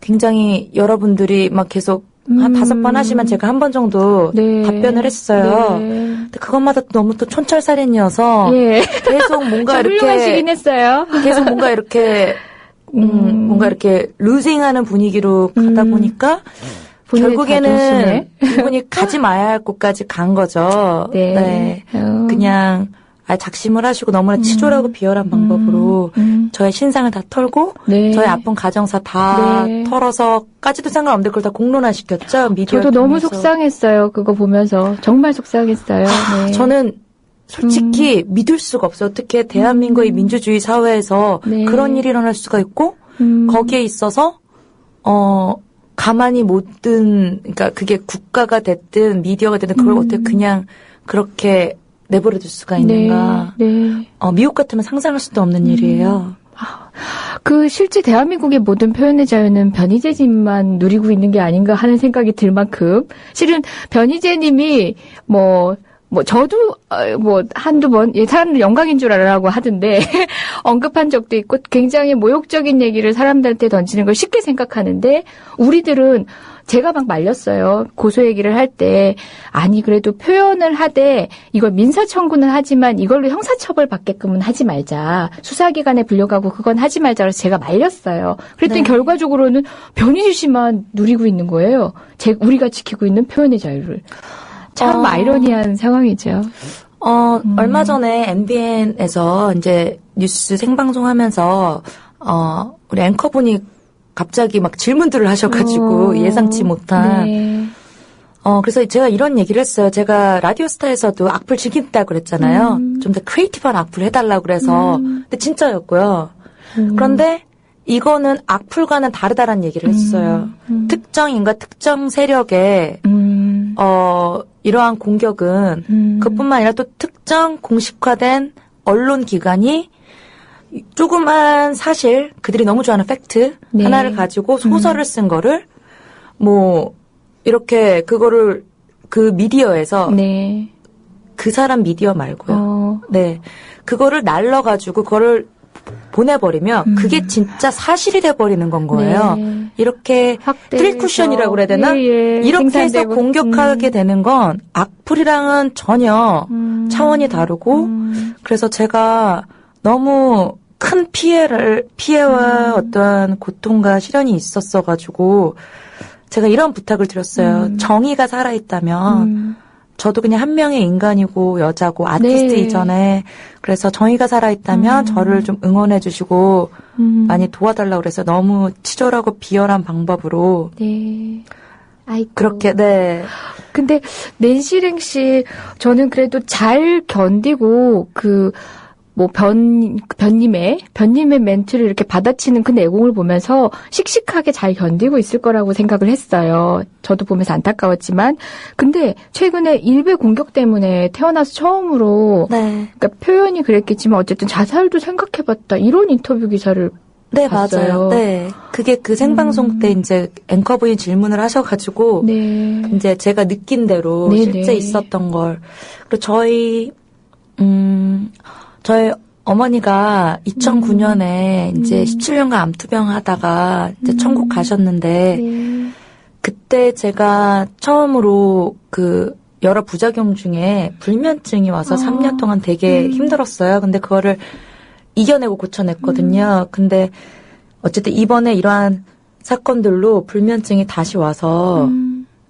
굉장히 여러분들이 막 계속 한 5번 하시면 제가 한 번 정도 네. 답변을 했어요. 네. 근데 그것마다 너무 또 촌철살인이어서 예. 계속 뭔가 이렇게 훌륭하시긴 했어요. 계속 뭔가 이렇게 뭔가 이렇게 루징하는 분위기로 가다 보니까 본인이 결국에는 다 도시네. 이분이 가지 마야 할 곳까지 간 거죠. 네. 그냥 작심을 하시고 너무나 치졸하고 비열한 방법으로 저의 신상을 다 털고 네. 저의 아픈 가정사 다 네. 털어서까지도 상관없는데 그걸 다 공론화시켰죠. 미디어 저도 너무 통해서. 속상했어요. 그거 보면서. 정말 속상했어요. 네. 저는 솔직히 믿을 수가 없어요. 어떻게 대한민국의 민주주의 사회에서 네. 그런 일이 일어날 수가 있고 거기에 있어서 가만히 그러니까 그게 국가가 됐든 미디어가 됐든 그걸 어떻게 그냥 그렇게 내버려둘 수가 있는가. 네. 미국 같으면 상상할 수도 없는 일이에요. 그 실제 대한민국의 모든 표현의 자유는 변희재님만 누리고 있는 게 아닌가 하는 생각이 들 만큼 실은 변희재님이 저도 한두 번 사람들 영광인 줄 알라고 하던데 언급한 적도 있고 굉장히 모욕적인 얘기를 사람들한테 던지는 걸 쉽게 생각하는데 우리들은 제가 막 말렸어요. 고소 얘기를 할 때 아니 그래도 표현을 하되 이걸 민사 청구는 하지만 이걸로 형사처벌 받게끔은 하지 말자. 수사기관에 불려가고 그건 하지 말자. 그래서 제가 말렸어요. 그랬더니 네. 결과적으로는 변희재 씨만 누리고 있는 거예요. 우리가 지키고 있는 표현의 자유를. 참 아이러니한 상황이죠. 얼마 전에 MBN에서 이제 뉴스 생방송하면서 우리 앵커분이 갑자기 막 질문들을 하셔가지고 예상치 못한. 네. 그래서 제가 이런 얘기를 했어요. 제가 라디오스타에서도 악플 즐긴다고 그랬잖아요. 좀 더 크리에이티브한 악플 해달라고 그래서. 근데 진짜였고요. 그런데 이거는 악플과는 다르다라는 얘기를 했어요. 특정인과 특정 세력의 이러한 공격은 그뿐만 아니라 또 특정 공식화된 언론 기관이 조그만 사실, 그들이 너무 좋아하는 팩트 네. 하나를 가지고 소설을 쓴 거를 이렇게 그거를 그 미디어에서 네. 그 사람 미디어 말고요. 네. 그거를 날려가지고 그거를 보내버리면 그게 진짜 사실이 돼버리는 건 거예요. 네. 이렇게 확대해서. 트리쿠션이라고 그래야 되나? 예, 예. 이렇게 해서 생산되고. 공격하게 되는 건 악플이랑은 전혀 차원이 다르고 그래서 제가 너무 큰 피해와 어떤 고통과 시련이 있었어가지고 제가 이런 부탁을 드렸어요. 정의가 살아있다면 저도 그냥 한 명의 인간이고 여자고 아티스트 네. 이전에 그래서 정의가 살아있다면 저를 좀 응원해 주시고 많이 도와달라고 그래서 너무 치졸하고 비열한 방법으로 네. 아이고. 그렇게 네. 근데 낸시랭 씨 저는 그래도 잘 견디고 변님의 멘트를 이렇게 받아치는 그 내공을 보면서 씩씩하게 잘 견디고 있을 거라고 생각을 했어요. 저도 보면서 안타까웠지만. 근데 최근에 일베 공격 때문에 태어나서 처음으로 네. 그러니까 표현이 그랬겠지만 어쨌든 자살도 생각해봤다. 이런 인터뷰 기사를 네, 봤어요. 맞아요. 네. 그게 그 생방송 때 이제 앵커분이 질문을 하셔가지고 네. 이제 제가 느낀 대로 네네. 실제 있었던 걸 그리고 저희 어머니가 2009년에 이제 17년간 암투병 하다가 이제 천국 가셨는데, 그때 제가 처음으로 여러 부작용 중에 불면증이 와서 3년 동안 되게 힘들었어요. 근데 그거를 이겨내고 고쳐냈거든요. 근데 어쨌든 이번에 이러한 사건들로 불면증이 다시 와서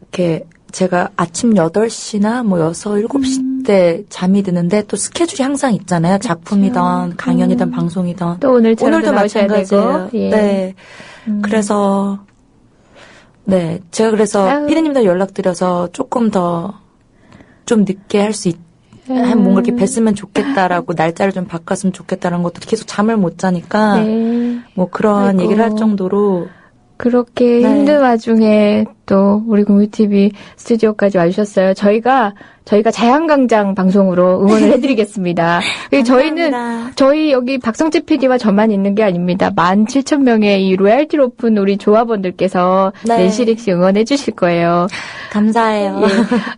이렇게 제가 아침 8시나 뭐 6, 7시 때 잠이 드는데 또 스케줄이 항상 있잖아요. 작품이든 강연이든 방송이든. 또 오늘도 마찬가지예요. 예. 네. 그래서 네. 제가 그래서 피디님들 연락드려서 조금 더 좀 늦게 할 수 뭔가 이렇게 뵀으면 좋겠다라고 날짜를 좀 바꿨으면 좋겠다라는 것도 계속 잠을 못 자니까 뭐 그런 얘기를 할 정도로 그렇게 힘든 와중에 또 우리 공유TV 스튜디오까지 와주셨어요. 저희가 자양강장 방송으로 응원을 해드리겠습니다. 저희 여기 박성재 PD와 저만 있는 게 아닙니다. 17,000명의 이 로얄티 높은 우리 조합원들께서 낸시릭 씨 응원해 주실 거예요. 감사해요.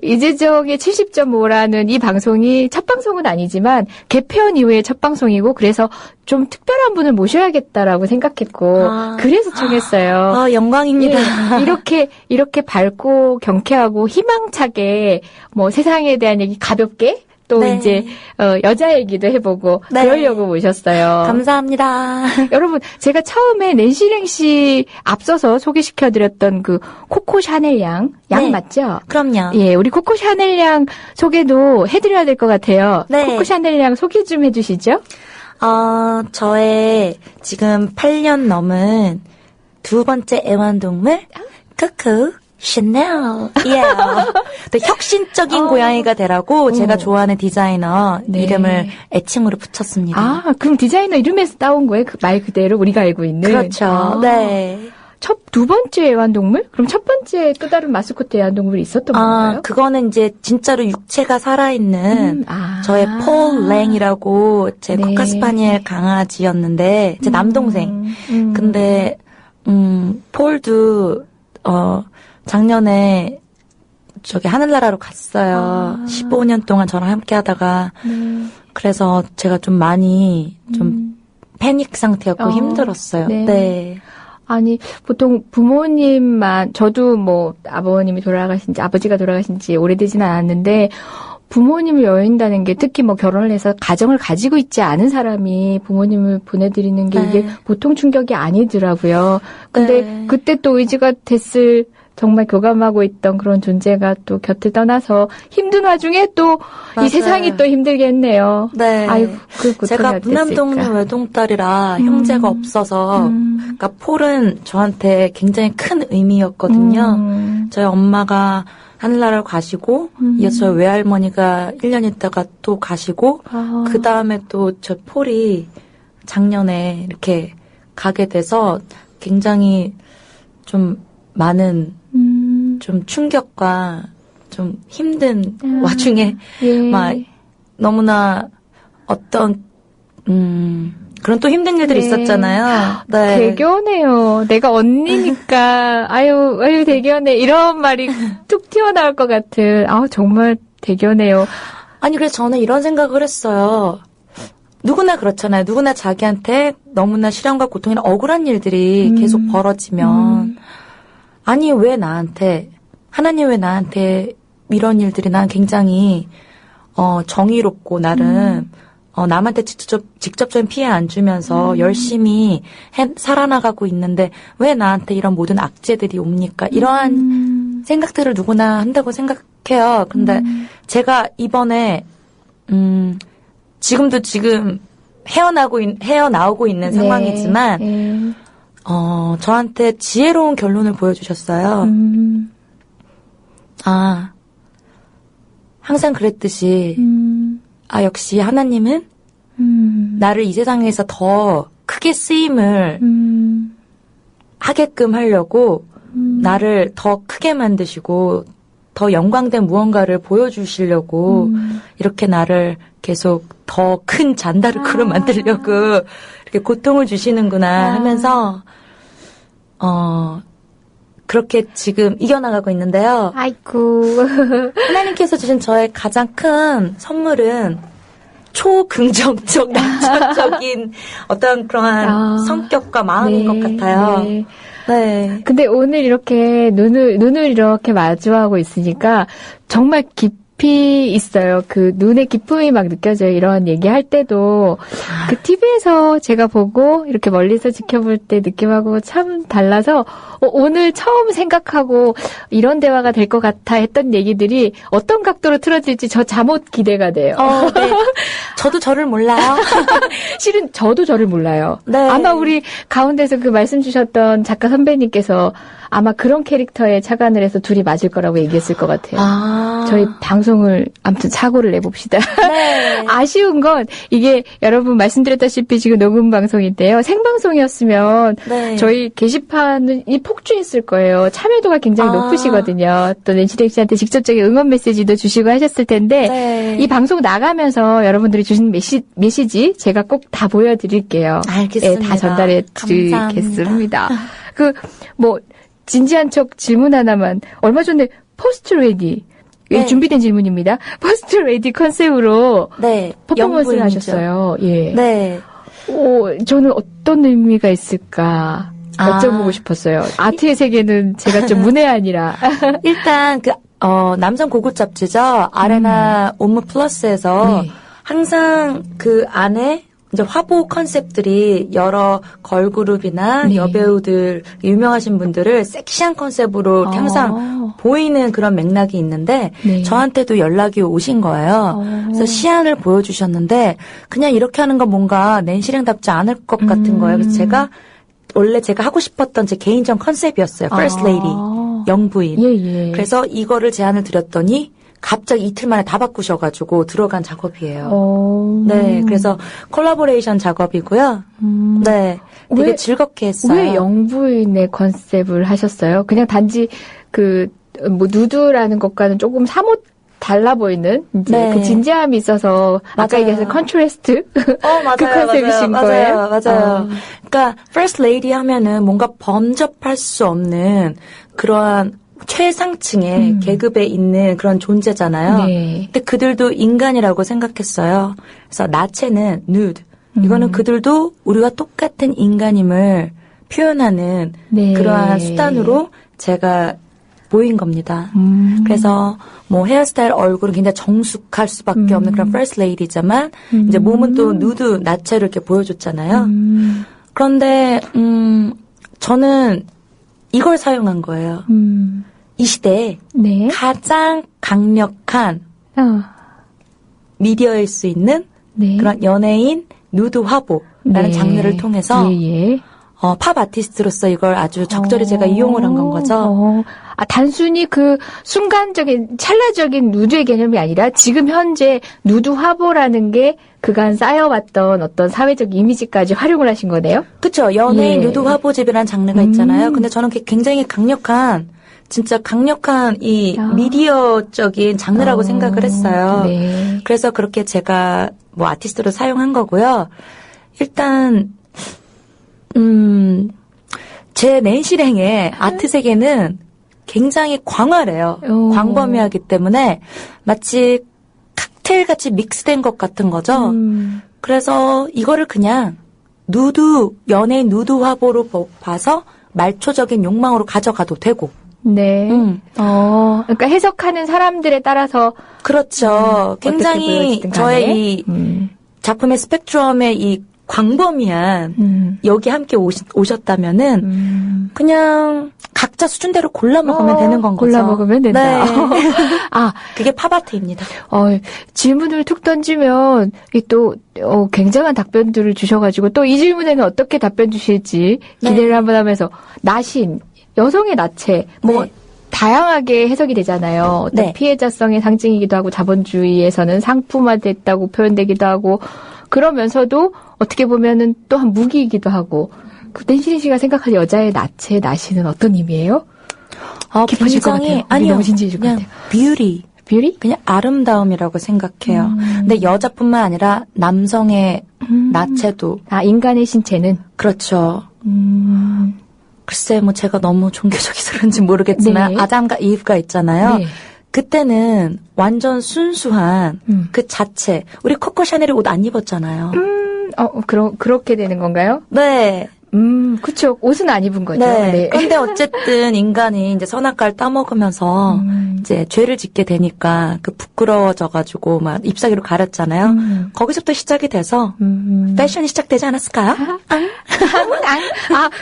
예. 이재정의 70.5라는 이 방송이 첫 방송은 아니지만 개편 이후에 첫 방송이고 그래서 좀 특별한 분을 모셔야겠다라고 생각했고 그래서 청했어요. 영광입니다. 예, 이렇게 밝고 경쾌하고 희망차게 뭐 세상에 대한 얘기 가볍게 또 이제 여자 얘기도 해보고 그러려고 모셨어요. 감사합니다. 여러분 제가 처음에 낸시랭 씨 앞서서 소개시켜드렸던 그 코코 샤넬 양 맞죠? 그럼요. 예, 우리 코코 샤넬 양 소개도 해드려야 될 것 같아요. 네. 코코 샤넬 양 소개 좀 해주시죠. 저의 지금 8년 넘은 두 번째 애완동물 코코 샤넬. 또 혁신적인 고양이가 되라고 제가 좋아하는 디자이너 이름을 애칭으로 붙였습니다. 그럼 디자이너 이름에서 따온 거예요? 말 그대로 우리가 알고 있는. 그렇죠. 네. 두 번째 애완동물? 그럼 첫 번째 또 다른 마스코트 애완동물이 있었던 건가요? 그거는 이제 진짜로 육체가 살아있는 저의 폴 랭이라고 제 코카스파니엘 강아지였는데 제 남동생. 근데 폴도 작년에 저기 하늘나라로 갔어요. 15년 동안 저랑 함께 하다가 그래서 제가 좀 많이 좀 패닉 상태였고 힘들었어요. 네. 아니, 보통 부모님만, 저도 뭐, 아버지가 돌아가신 지 오래되지는 않았는데, 부모님을 여인다는 게 특히 뭐 결혼을 해서 가정을 가지고 있지 않은 사람이 부모님을 보내드리는 게 이게 보통 충격이 아니더라고요. 근데 그때 또 의지가 됐을 정말 교감하고 있던 그런 존재가 또 곁을 떠나서 힘든 와중에 또 이 세상이 또 힘들게 했네요. 네. 아이고, 그 고통이 제가 어땠을까. 무남동네 외동딸이라 형제가 없어서 그러니까 폴은 저한테 굉장히 큰 의미였거든요. 저희 엄마가 하늘나라로 가시고 이어서 저희 외할머니가 1년 있다가 또 가시고 그 다음에 또 저 폴이 작년에 이렇게 가게 돼서 굉장히 좀 많은 좀 충격과 좀 힘든 와중에 막 너무나 어떤 그런 또 힘든 일들이 있었잖아요. 네. 대견해요. 내가 언니니까 아유 대견해 이런 말이 툭 튀어나올 것 같은 정말 대견해요. 아니 그래서 저는 이런 생각을 했어요. 누구나 그렇잖아요. 누구나 자기한테 너무나 시련과 고통이나 억울한 일들이 계속 벌어지면 아니 왜 나한테 하나님 왜 나한테 이런 일들이 난 굉장히 정의롭고 나름 남한테 직접적인 피해 안 주면서 열심히 살아나가고 있는데 왜 나한테 이런 모든 악재들이 옵니까? 이러한 생각들을 누구나 한다고 생각해요. 근데 제가 이번에 지금도 헤어나오고 있는 상황이지만 저한테 지혜로운 결론을 보여주셨어요. 항상 그랬듯이 역시 하나님은 나를 이 세상에서 더 크게 쓰임을 하게끔 하려고 나를 더 크게 만드시고 더 영광된 무언가를 보여주시려고 이렇게 나를 계속 더 큰 잔다르크로 만들려고 이렇게 고통을 주시는구나 하면서 그렇게 지금 이겨나가고 있는데요. 아이고. 하나님께서 주신 저의 가장 큰 선물은 초긍정적, 낙천적인 어떤 그러한 성격과 마음인 것 같아요. 네. 네. 근데 오늘 이렇게 눈을 이렇게 마주하고 있으니까 정말 깊이 있어요. 그 눈의 기쁨이 막 느껴져요. 이런 얘기할 때도 그 TV에서 제가 보고 이렇게 멀리서 지켜볼 때 느낌하고 참 달라서 오늘 처음 생각하고 이런 대화가 될 것 같아 했던 얘기들이 어떤 각도로 틀어질지 저 잠옷 기대가 돼요. 네. 저도 저를 몰라요. 실은 저도 저를 몰라요. 네. 아마 우리 가운데서 그 말씀 주셨던 작가 선배님께서 아마 그런 캐릭터에 착안을 해서 둘이 맞을 거라고 얘기했을 것 같아요. 저희 방송을 아무튼 사고를 내봅시다. 네. 아쉬운 건 이게 여러분 말씀드렸다시피 지금 녹음 방송인데요. 생방송이었으면 네. 저희 게시판이 폭주했을 거예요. 참여도가 굉장히 높으시거든요. 또 낸시랭 씨한테 직접적인 응원 메시지도 주시고 하셨을 텐데 네. 이 방송 나가면서 여러분들이 주신 메시지 제가 꼭 다 보여드릴게요. 알겠습니다. 네, 다 전달해 드리겠습니다. 진지한 척 질문 하나만. 얼마 전에 포스트 레디. 네. 준비된 질문입니다. 포스트 레디 컨셉으로 네. 퍼포먼스를 영부인이죠. 하셨어요. 예. 네. 저는 어떤 의미가 있을까 여쭤보고 싶었어요. 아트의 세계는 제가 좀 문외한이라. 일단 남성 고급 잡지죠. 아레나 옴므 플러스에서 네. 항상 그 안에 이제 화보 컨셉들이 여러 걸그룹이나 네. 여배우들, 유명하신 분들을 섹시한 컨셉으로 이렇게 항상 보이는 그런 맥락이 있는데 네. 저한테도 연락이 오신 거예요. 그래서 시안을 보여주셨는데 그냥 이렇게 하는 건 뭔가 낸시랭답지 않을 것 같은 거예요. 그래서 원래 제가 하고 싶었던 제 개인적 컨셉이었어요. First Lady, 영부인. 예. 그래서 이거를 제안을 드렸더니 갑자기 이틀 만에 다 바꾸셔가지고 들어간 작업이에요. 네, 그래서 콜라보레이션 작업이고요. 네, 되게 왜- 즐겁게 했어요. 왜 영부인의 컨셉을 하셨어요? 그냥 단지 누드라는 것과는 조금 사뭇 달라 보이는 이제 네. 그 진지함이 있어서 아까 맞아요. 얘기했던 컨트레스트 맞아요, 그 컨셉이신 거예요? 맞아요. 그러니까 First Lady 하면은 뭔가 범접할 수 없는 그러한 최상층의 계급에 있는 그런 존재잖아요. 네. 근데 그들도 인간이라고 생각했어요. 그래서 나체는 nude. 이거는 그들도 우리와 똑같은 인간임을 표현하는 네. 그러한 수단으로 제가 보인 겁니다. 그래서 헤어스타일 얼굴은 굉장히 정숙할 수밖에 없는 그런 First Lady지만 이제 몸은 또 누드 나체를 이렇게 보여줬잖아요. 그런데 저는 이걸 사용한 거예요. 이 시대에 네. 가장 강력한 아, 미디어일 수 있는 네. 그런 연예인 누드 화보라는 네. 장르를 통해서 예. 팝 아티스트로서 이걸 아주 적절히 제가 이용을 한 건 거죠. 단순히 그 순간적인 찰나적인 누드의 개념이 아니라 지금 현재 누드 화보라는 게 그간 쌓여왔던 어떤 사회적 이미지까지 활용을 하신 거네요? 그렇죠. 연예인 예. 누드 화보집이라는 장르가 있잖아요. 근데 저는 굉장히 진짜 강력한 이 미디어적인 장르라고 생각을 했어요. 네. 그래서 그렇게 제가 아티스트로 사용한 거고요. 일단 제 낸시랭의 아트 세계는 굉장히 광활해요. 광범위하기 때문에 마치 칵테일같이 믹스된 것 같은 거죠. 그래서 이거를 그냥 연예인 누드 화보로 봐서 말초적인 욕망으로 가져가도 되고. 네. 그러니까 해석하는 사람들에 따라서 그렇죠. 굉장히 보여지든 간에. 저의 이 작품의 스펙트럼의 이 광범위한 여기 함께 오셨다면은 그냥 각자 수준대로 골라 먹으면 되는 건 거죠. 골라 먹으면 된다. 네. 아, 그게 팝아트입니다. 질문을 툭 던지면 또 굉장한 답변들을 주셔가지고 또 이 질문에는 어떻게 답변 주실지 기대를 한번 하면서 나신 여성의 나체 네. 다양하게 해석이 되잖아요. 어떤 네. 피해자성의 상징이기도 하고 자본주의에서는 상품화됐다고 표현되기도 하고 그러면서도 어떻게 보면은 또 한 무기이기도 하고 낸시랭 씨가 생각하는 여자의 나체, 나시는 어떤 의미예요? 깊어질 것 같아요. 아니요. 너무 진지해질 것 그냥 같아요. 뷰티. 뷰티? 그냥 아름다움이라고 생각해요. 근데 여자뿐만 아니라 남성의 나체도 인간의 신체는 그렇죠. 글쎄 제가 너무 종교적이서 그런지 모르겠지만 네. 아담과 이브가 있잖아요. 네. 그때는 완전 순수한 그 자체. 우리 코코 샤넬이 옷 안 입었잖아요. 그렇게 되는 건가요? 네. 그쵸. 옷은 안 입은 거죠. 네. 근데 어쨌든 인간이 이제 선악과를 따먹으면서 이제 죄를 짓게 되니까 그 부끄러워져가지고 막 잎사귀로 가렸잖아요. 거기서부터 시작이 돼서 패션이 시작되지 않았을까요?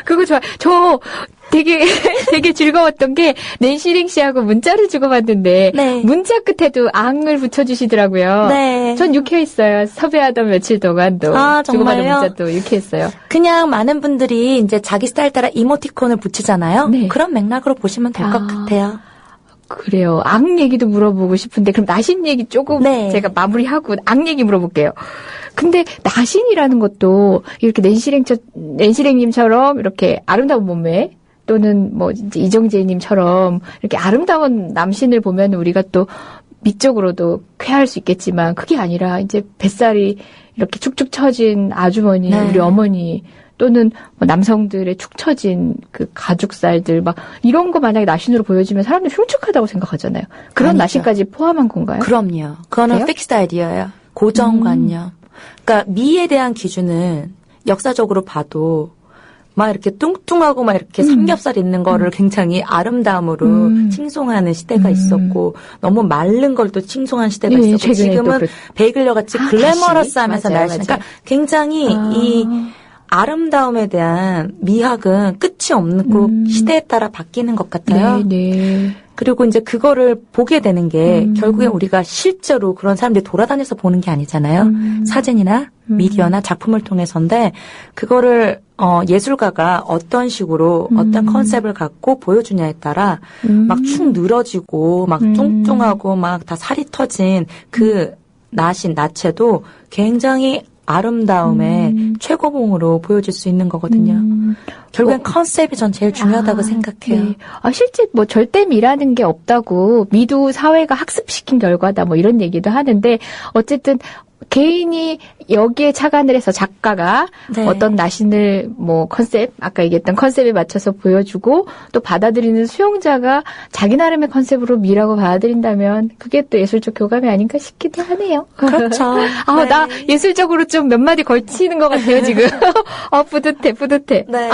그거 좋아. 저 되게 즐거웠던 게 낸시링 씨하고 문자를 주고받는데 네. 문자 끝에도 앙을 붙여주시더라고요. 네. 전 유쾌했어요. 섭외하던 며칠 동안도 주고받은 정말요? 문자도 유쾌했어요. 그냥 많은 분들이 이제 자기 스타일 따라 이모티콘을 붙이잖아요. 네. 그런 맥락으로 보시면 될 것 같아요. 그래요. 악 얘기도 물어보고 싶은데 그럼 나신 얘기 조금 네. 제가 마무리하고 악 얘기 물어볼게요. 근데 나신이라는 것도 이렇게 낸시랭님처럼 이렇게 아름다운 몸매 또는 뭐 이제 이정재님처럼 이렇게 아름다운 남신을 보면 우리가 또 미적으로도 쾌할 수 있겠지만 그게 아니라 이제 뱃살이 이렇게 축축 처진 아주머니, 네. 우리 어머니 또는 뭐 남성들의 축 처진 그 가죽살들 막 이런 거 만약에 나신으로 보여지면 사람들이 흉측하다고 생각하잖아요. 그런 아니죠. 나신까지 포함한 건가요? 그럼요. 그거는 그래요? 픽스드 아이디어예요. 고정관념. 그러니까 미에 대한 기준은 역사적으로 봐도 막 이렇게 뚱뚱하고 막 이렇게 삼겹살 있는 거를 굉장히 아름다움으로 칭송하는 시대가 있었고 너무 마른 걸 또 칭송하는 시대가 네, 있었고 최근에 또 지금은 베이글려 같이 글래머러스하면서 맞아요, 날씨니까 맞아요. 굉장히 이 아름다움에 대한 미학은 끝이 없는 시대에 따라 바뀌는 것 같아요. 네. 그리고 이제 그거를 보게 되는 게 결국에 우리가 실제로 그런 사람들이 돌아다녀서 보는 게 아니잖아요. 사진이나 미디어나 작품을 통해서인데 그거를 예술가가 어떤 식으로 어떤 컨셉을 갖고 보여주냐에 따라 막 축 늘어지고 막 뚱뚱하고 막 다 살이 터진 그 나체도 굉장히 아름다움의 최고봉으로 보여줄 수 있는 거거든요. 결국엔 컨셉이 전 제일 중요하다고 생각해요. 네. 실제 뭐 절대 미라는 게 없다고 미도 사회가 학습시킨 결과다 뭐 이런 얘기도 하는데 어쨌든 개인이 여기에 착안을 해서 작가가 네. 어떤 나신을 뭐 컨셉 아까 얘기했던 컨셉에 맞춰서 보여주고 또 받아들이는 수용자가 자기 나름의 컨셉으로 미라고 받아들인다면 그게 또 예술적 교감이 아닌가 싶기도 하네요. 그렇죠. 아, 나 예술적으로 좀 몇 마디 걸치는 것 같아요, 지금. 뿌듯해. 네.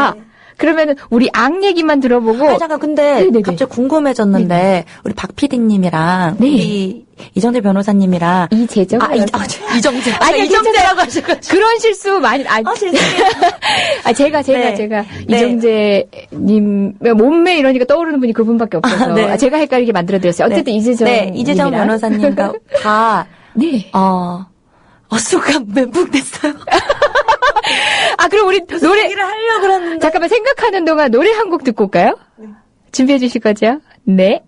그러면은 우리 악 얘기만 들어보고. 잠깐 근데 네네네. 갑자기 궁금해졌는데 우리 박 PD님이랑 네. 우리 이정재 변호사님이랑 이재정? 이정재. 아니, 이정재라고 하셔가지고. 그런 실수 많이, 죄송해요. 제가 네. 이정재님 몸매 이러니까 떠오르는 분이 그분밖에 없어서 네. 제가 헷갈리게 만들어드렸어요. 어쨌든 이재정. 네, 이재정 변호사님과 다 네. 순간 멘붕 됐어요. 그럼 우리 노래 얘기를 하려고 그러는데. 잠깐만 생각하는 동안 노래 한 곡 듣고 올까요? 준비해 주실 거죠? 네.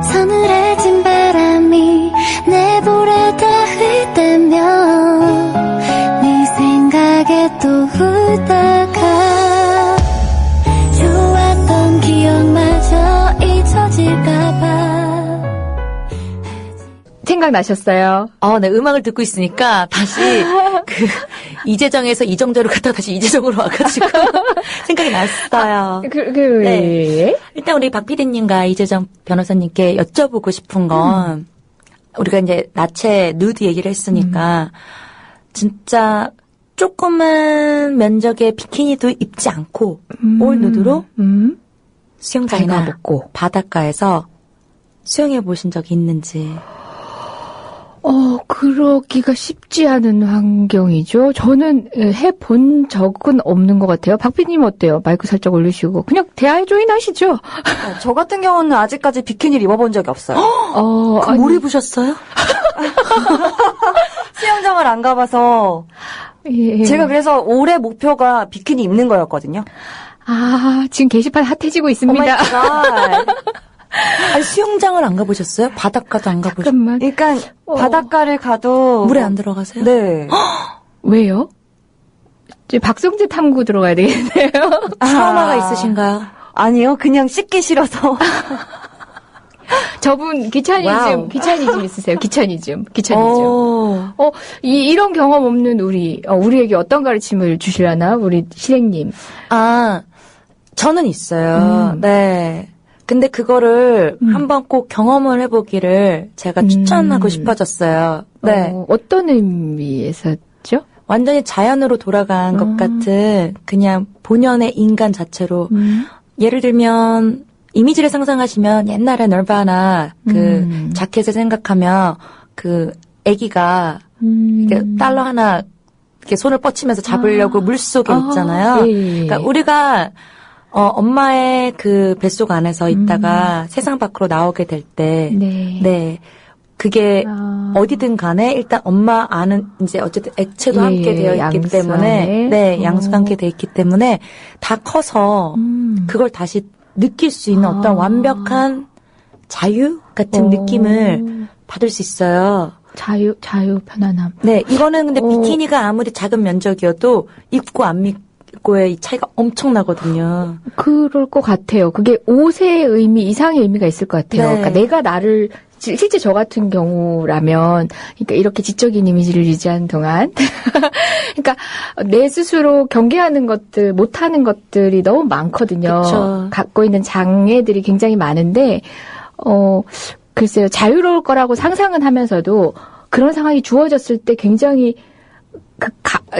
서늘해진 바람이 내 볼에 닿을 때면 네 생각에 또 울다가 좋았던 기억마저 잊혀질까봐. 생각나셨어요? 네, 음악을 듣고 있으니까 다시 이재정에서 이정재로 갔다가 다시 이재정으로 와가지고 생각이 났어요. 네. 일단 우리 박 PD님과 이재정 변호사님께 여쭤보고 싶은 건 우리가 이제 나체 누드 얘기를 했으니까 진짜 조그만 면적의 비키니도 입지 않고 올 누드로 수영장이나 먹고 바닷가에서 수영해 보신 적이 있는지. 그러기가 쉽지 않은 환경이죠. 저는 해본 적은 없는 것 같아요. 박PD님 어때요? 마이크 살짝 올리시고. 그냥 대화에 조인하시죠. 저 같은 경우는 아직까지 비키니를 입어본 적이 없어요. 그럼 뭘 입으셨어요? 수영장을 안 가봐서 예. 제가 그래서 올해 목표가 비키니 입는 거였거든요. 지금 게시판 핫해지고 있습니다. 오마이갓. 아니, 수영장을 안 가보셨어요? 바닷가도 안 가보셨어요? 잠깐만. 그러니까 바닷가를 가도 물에 안 들어가세요? 네. 왜요? 이제 박성재 탐구 들어가야 되겠네요. 트라우마가 있으신가요? 아니요, 그냥 씻기 싫어서. 저분 와우. 귀차니즘 있으세요? 귀차니즘. 이런 경험 없는 우리에게 어떤 가르침을 주시려나? 우리 실행님. 저는 있어요. 네. 근데 그거를 한번 꼭 경험을 해보기를 제가 추천하고 싶어졌어요. 네. 어떤 의미에서죠? 완전히 자연으로 돌아간 것 같은 그냥 본연의 인간 자체로. 예를 들면 이미지를 상상하시면 옛날에 널바나 그 자켓을 생각하면 그 아기가 이렇게 달러 하나 이렇게 손을 뻗치면서 잡으려고 물속에 있잖아요. 예. 그러니까 우리가 엄마의 그 뱃속 안에서 있다가 세상 밖으로 나오게 될 때, 네. 그게 어디든 간에 일단 엄마 안은 이제 어쨌든 액체도 함께 되어 있기 양수 때문에, 안에. 네, 양수가 함께 되어 있기 때문에 다 커서 그걸 다시 느낄 수 있는 어떤 완벽한 자유 같은 느낌을 받을 수 있어요. 자유, 편안함. 네, 이거는 근데 비키니가 아무리 작은 면적이어도 입고 안 입고의 이 차이가 엄청나거든요. 그럴 것 같아요. 그게 옷의 의미, 이상의 의미가 있을 것 같아요. 네. 그러니까 내가 나를, 실제 저 같은 경우라면, 그러니까 이렇게 지적인 이미지를 유지하는 동안, 그러니까 내 스스로 경계하는 것들, 못하는 것들이 너무 많거든요. 그쵸. 갖고 있는 장애들이 굉장히 많은데, 글쎄요, 자유로울 거라고 상상은 하면서도 그런 상황이 주어졌을 때 굉장히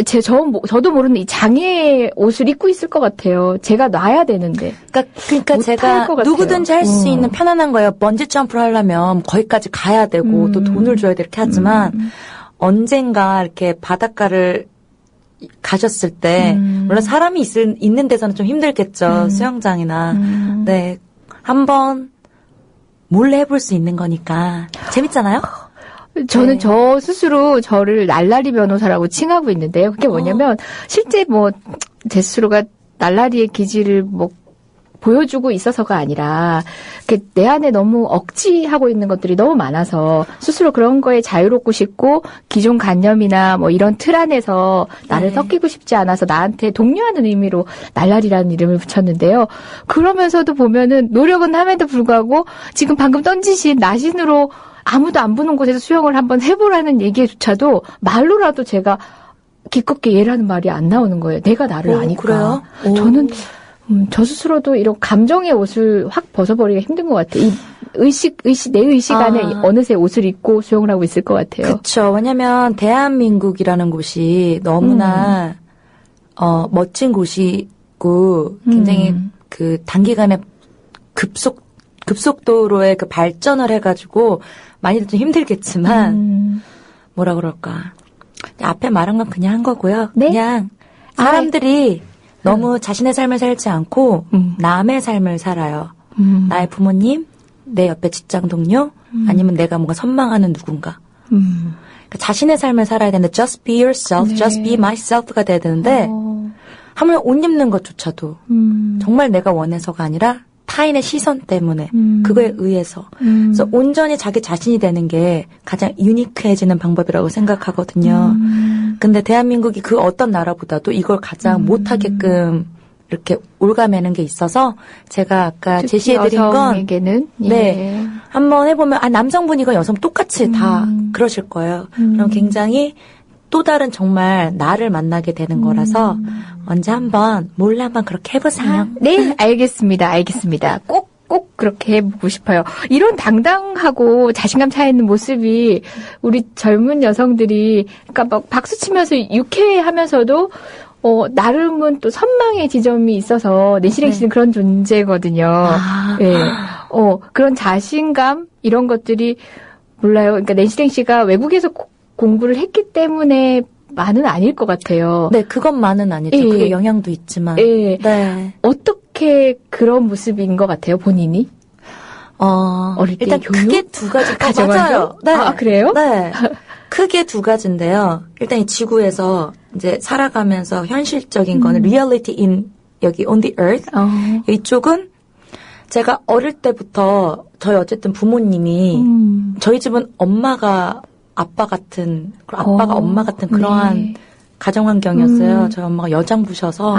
저도 모르는 이 장애의 옷을 입고 있을 것 같아요. 제가 놔야 되는데. 그러니까 제가 누구든지 할 수 있는 편안한 거예요. 번지 점프를 하려면 거기까지 가야 되고 또 돈을 줘야 돼 이렇게 하지만 언젠가 이렇게 바닷가를 가셨을 때 물론 사람이 있는 데서는 좀 힘들겠죠. 수영장이나. 네. 한번 몰래 해볼 수 있는 거니까 재밌잖아요. 저는 네. 저 스스로 저를 날라리 변호사라고 칭하고 있는데요. 그게 뭐냐면 실제 제 스스로가 날라리의 기질을 보여주고 있어서가 아니라 내 안에 너무 억지하고 있는 것들이 너무 많아서 스스로 그런 거에 자유롭고 싶고 기존 관념이나 이런 틀 안에서 나를 섞이고 싶지 않아서 나한테 독려하는 의미로 날라리라는 이름을 붙였는데요. 그러면서도 보면은 노력은 함에도 불구하고 지금 방금 던지신 나신으로 아무도 안 보는 곳에서 수영을 한번 해보라는 얘기조차도 말로라도 제가 기껏게 얘라는 말이 안 나오는 거예요. 내가 나를 아니까. 그래요? 저는 저 스스로도 이런 감정의 옷을 확 벗어버리기가 힘든 것 같아요. 이 내 의식 안에 어느새 옷을 입고 수영을 하고 있을 것 같아요. 그렇죠. 왜냐면 대한민국이라는 곳이 너무나 멋진 곳이고 굉장히 그 단기간에 급속도로의 그 발전을 해가지고 많이들 좀 힘들겠지만 뭐라 그럴까. 앞에 말한 건 그냥 한 거고요. 네? 그냥 사람들이 너무 자신의 삶을 살지 않고 남의 삶을 살아요. 나의 부모님, 내 옆에 직장 동료, 아니면 내가 뭔가 선망하는 누군가. 그러니까 자신의 삶을 살아야 되는데 just be yourself, just be myself가 돼야 되는데 하물며 옷 입는 것조차도 정말 내가 원해서가 아니라 타인의 시선 때문에 그거에 의해서 그래서 온전히 자기 자신이 되는 게 가장 유니크해지는 방법이라고 생각하거든요. 근데 대한민국이 그 어떤 나라보다도 이걸 가장 못하게끔 이렇게 올가매는 게 있어서 제가 아까 제시해드린 건 여성에게는 네, 한번 해보면 남성분이건 여성 똑같이 다 그러실 거예요. 그럼 굉장히 또 다른 정말 나를 만나게 되는 거라서 언제 한번 몰래 한번 그렇게 해보세요. 네, 알겠습니다. 꼭 그렇게 해보고 싶어요. 이런 당당하고 자신감 차 있는 모습이 우리 젊은 여성들이 그러니까 박수 치면서 유쾌하면서도 나름은 또 선망의 지점이 있어서 내시랭 씨는 그런 존재거든요. 네. 그런 자신감 이런 것들이 몰라요. 그러니까 내시랭 씨가 외국에서 공부를 했기 때문에 만은 아닐 것 같아요. 네, 그것만은 아니죠. 예. 그게 영향도 있지만. 예. 네. 어떻게 그런 모습인 것 같아요, 본인이? 어릴 때 일단 교육? 크게 두 가지. 가정환경? 맞아요. 네. 그래요? 네. 크게 두 가지인데요. 일단 이 지구에서 이제 살아가면서 현실적인 거는 reality in 여기 on the earth. 이쪽은 제가 어릴 때부터 저희 어쨌든 부모님이 저희 집은 엄마가 아빠 같은 아빠가 엄마 같은 그러한 네. 가정 환경이었어요. 저희 엄마가 여장부셔서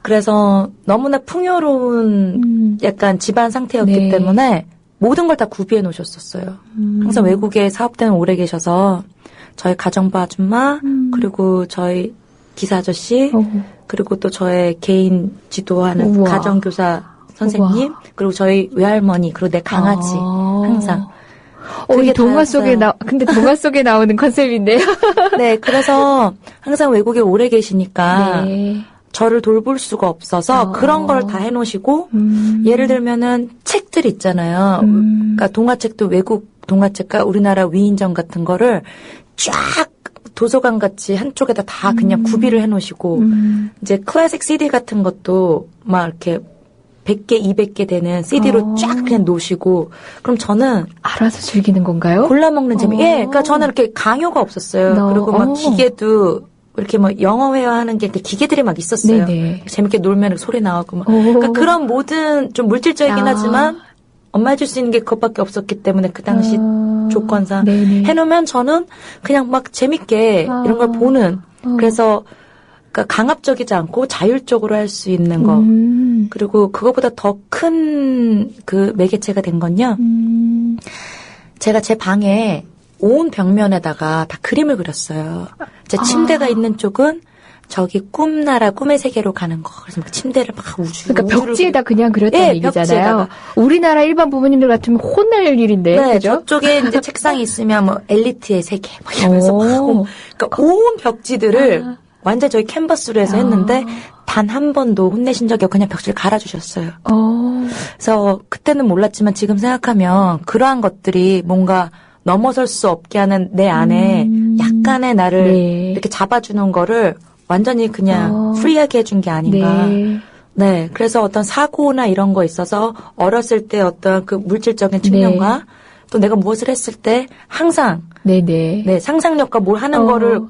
그래서 너무나 풍요로운 약간 집안 상태였기 네. 때문에 모든 걸 다 구비해 놓으셨었어요. 항상 외국에 사업 때문에 오래 계셔서 저희 가정부 아줌마 그리고 저희 기사 아저씨 그리고 또 저의 개인 지도하는 우와. 가정교사 선생님, 그리고 저희 외할머니, 그리고 내 강아지, 항상. 이 동화 속에 근데 동화 속에 나오는 컨셉인데요. 네, 그래서 항상 외국에 오래 계시니까 네. 저를 돌볼 수가 없어서 그런 걸 다 해놓으시고, 예를 들면은 책들 있잖아요. 그러니까 동화책도 외국 동화책과 우리나라 위인전 같은 거를 쫙 도서관 같이 한쪽에다 다 그냥 구비를 해놓으시고, 이제 클래식 CD 같은 것도 막 이렇게 100개, 200개 되는 CD로 쫙 그냥 놓으시고, 그럼 저는 알아서 즐기는 건가요? 골라 먹는 재미. 예, 그러니까 저는 이렇게 강요가 없었어요. 그리고 막 기계도 이렇게 뭐 영어 회화하는 게 이렇게 기계들이 막 있었어요. 네네. 재밌게 놀면 소리 나오고 막. 그러니까 그런 모든 좀 물질적이긴 하지만 엄마 해줄 수 있는 게 그것밖에 없었기 때문에 그 당시 조건상 네네. 해놓으면 저는 그냥 막 재밌게 이런 걸 보는. 그래서 그러니까 강압적이지 않고 자율적으로 할 수 있는 거. 그리고 그거보다 더 큰 그 매개체가 된 건요. 제가 제 방에 온 벽면에다가 다 그림을 그렸어요. 제 침대가 있는 쪽은 저기 꿈나라 꿈의 세계로 가는 거. 그래서 막 침대를 막 그러니까 벽지에다 그냥 그렸다는 얘기잖아요. 벽지에다가. 우리나라 일반 부모님들 같으면 혼날 일인데. 네, 그죠? 저쪽에 이제 책상이 있으면 뭐 엘리트의 세계 뭐 이러면서 막 그러니까 온 벽지들을 완전 저희 캔버스로 해서 했는데 단 한 번도 혼내신 적이 없고 그냥 벽지를 갈아주셨어요. 그래서 그때는 몰랐지만 지금 생각하면 그러한 것들이 뭔가 넘어설 수 없게 하는 내 안에 약간의 나를 이렇게 잡아주는 거를 완전히 그냥 프리하게 해준 게 아닌가. 네. 그래서 어떤 사고나 이런 거 있어서 어렸을 때 어떤 그 물질적인 측면과 또 내가 무엇을 했을 때 항상 네, 상상력과 뭘 하는 거를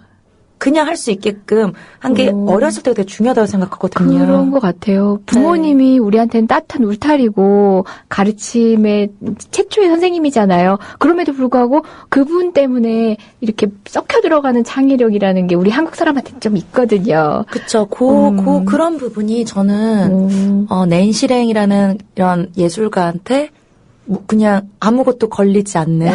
그냥 할 수 있게끔 한 게 어렸을 때가 되게 중요하다고 생각하거든요. 그런 것 같아요. 부모님이 우리한테는 따뜻한 울타리고 가르침의 최초의 선생님이잖아요. 그럼에도 불구하고 그분 때문에 이렇게 썩혀 들어가는 창의력이라는 게 우리 한국 사람한테 좀 있거든요. 그쵸. 그런 부분이 저는 낸시랭이라는 이런 예술가한테 뭐 그냥 아무것도 걸리지 않는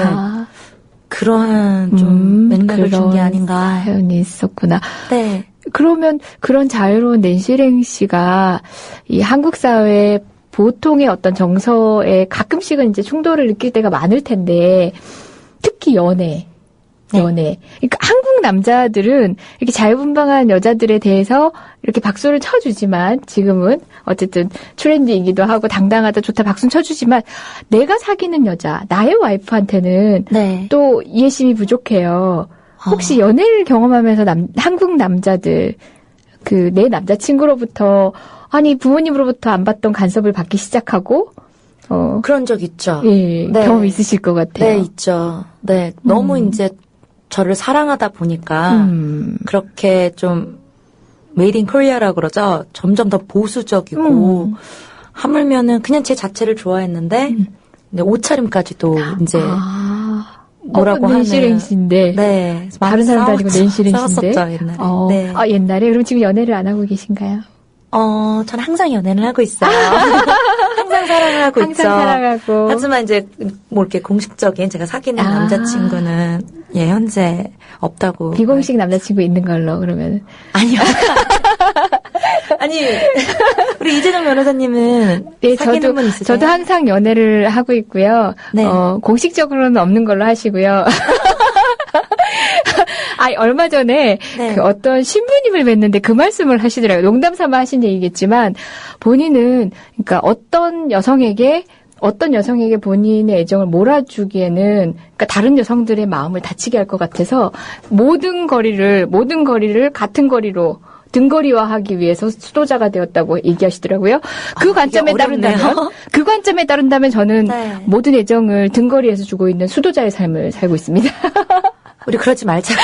그러한 좀 맥락을 준 게 아닌가. 사연이 있었구나. 네. 그러면 그런 자유로운 낸시랭 씨가 이 한국 사회 보통의 어떤 정서에 가끔씩은 이제 충돌을 느낄 때가 많을 텐데 특히 연애. 그러니까 한국 남자들은 이렇게 자유분방한 여자들에 대해서 이렇게 박수를 쳐주지만 지금은 어쨌든 트렌드이기도 하고 당당하다 좋다 박수는 쳐주지만 내가 사귀는 여자, 나의 와이프한테는 또 이해심이 부족해요. 혹시 연애를 경험하면서 한국 남자들 그 내 남자친구로부터 아니 부모님으로부터 안 받던 간섭을 받기 시작하고 그런 적 있죠. 예, 경험 있으실 것 같아요. 네, 있죠. 네, 너무 이제 저를 사랑하다 보니까 그렇게 좀 메이드 인 코리아라고 그러죠. 점점 더 보수적이고 하물면은 그냥 제 자체를 좋아했는데 옷차림까지도 이제 뭐라고 하는 낸시랭 씨인데 네, 다른 사람도 아니고 낸시랭 씨인데 싸웠었죠, 옛날에. 네. 옛날에 그럼 지금 연애를 안 하고 계신가요? 저는 항상 연애를 하고 있어요. 항상 사랑을 하고 있죠. 항상 사랑하고. 하지만 이제 뭐 이렇게 공식적인 제가 사귀는 남자친구는 현재 없다고. 비공식 남자친구 있는 걸로 그러면. 아니요. 아니 우리 이재정 변호사님은 사귀는 분 있으세요? 저도 항상 연애를 하고 있고요. 네. 공식적으로는 없는 걸로 하시고요. 얼마 전에 그 어떤 신부님을 뵀는데 그 말씀을 하시더라고요. 농담 삼아 하신 얘기겠지만 본인은 그러니까 어떤 여성에게 본인의 애정을 몰아주기에는 그러니까 다른 여성들의 마음을 다치게 할 것 같아서 모든 거리를 같은 거리로 등거리화하기 위해서 수도자가 되었다고 얘기하시더라고요. 그 관점에 따른다면 저는 모든 애정을 등거리에서 주고 있는 수도자의 삶을 살고 있습니다. 우리 그러지 말자고요.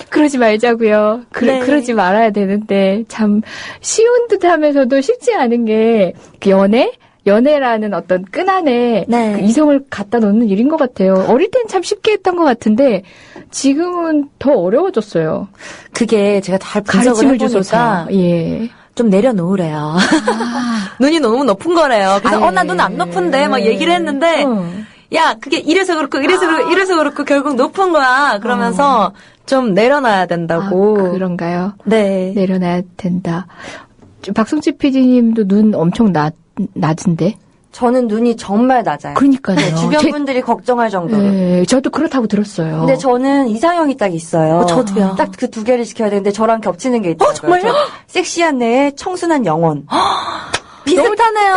그러지 말자고요. 그러지 말아야 되는데 참 쉬운 듯하면서도 쉽지 않은 게 그 연애라는 어떤 끈 안에 그 이성을 갖다 놓는 일인 것 같아요. 어릴 땐 참 쉽게 했던 것 같은데 지금은 더 어려워졌어요. 그게 제가 잘 분석을 해보니까 좀 내려놓으래요. 눈이 너무 높은 거래요. 그래서 나 눈 안 높은데 막 얘기를 했는데 야, 그게 이래서 그렇고 결국 높은 거야. 그러면서 좀 내려놔야 된다고. 그런가요? 네. 내려놔야 된다. 박성지 PD님도 눈 엄청 낮은데? 저는 눈이 정말 낮아요. 그러니까요. 네, 주변 분들이 걱정할 정도로. 네, 저도 그렇다고 들었어요. 근데 저는 이상형이 딱 있어요. 저도요. 딱 그 두 개를 지켜야 되는데 저랑 겹치는 게 있더라고요. 정말요? 섹시한 내 청순한 영혼. 비슷하네요.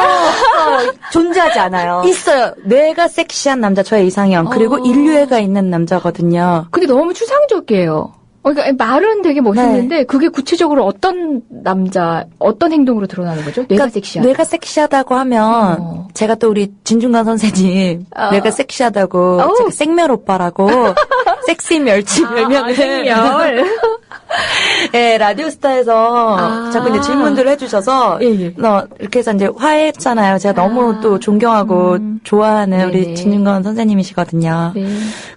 존재하지 않아요. 있어요. 뇌가 섹시한 남자, 저의 이상형. 그리고 인류애가 있는 남자거든요. 근데 너무 추상적이에요. 그러니까 말은 되게 멋있는데 그게 구체적으로 어떤 남자, 어떤 행동으로 드러나는 거죠? 뇌가 섹시하다. 뇌가 섹시하다고 하면 제가 또 우리 진중관 선생님 뇌가 섹시하다고 제가 생멸 오빠라고 섹시 멸치 별명을 생멸. 예, 라디오스타에서 자꾸 이제 질문들을 해주셔서 이렇게 해서 이제 화해했잖아요. 제가 너무 또 존경하고 좋아하는 우리 진중관 선생님이시거든요. 네.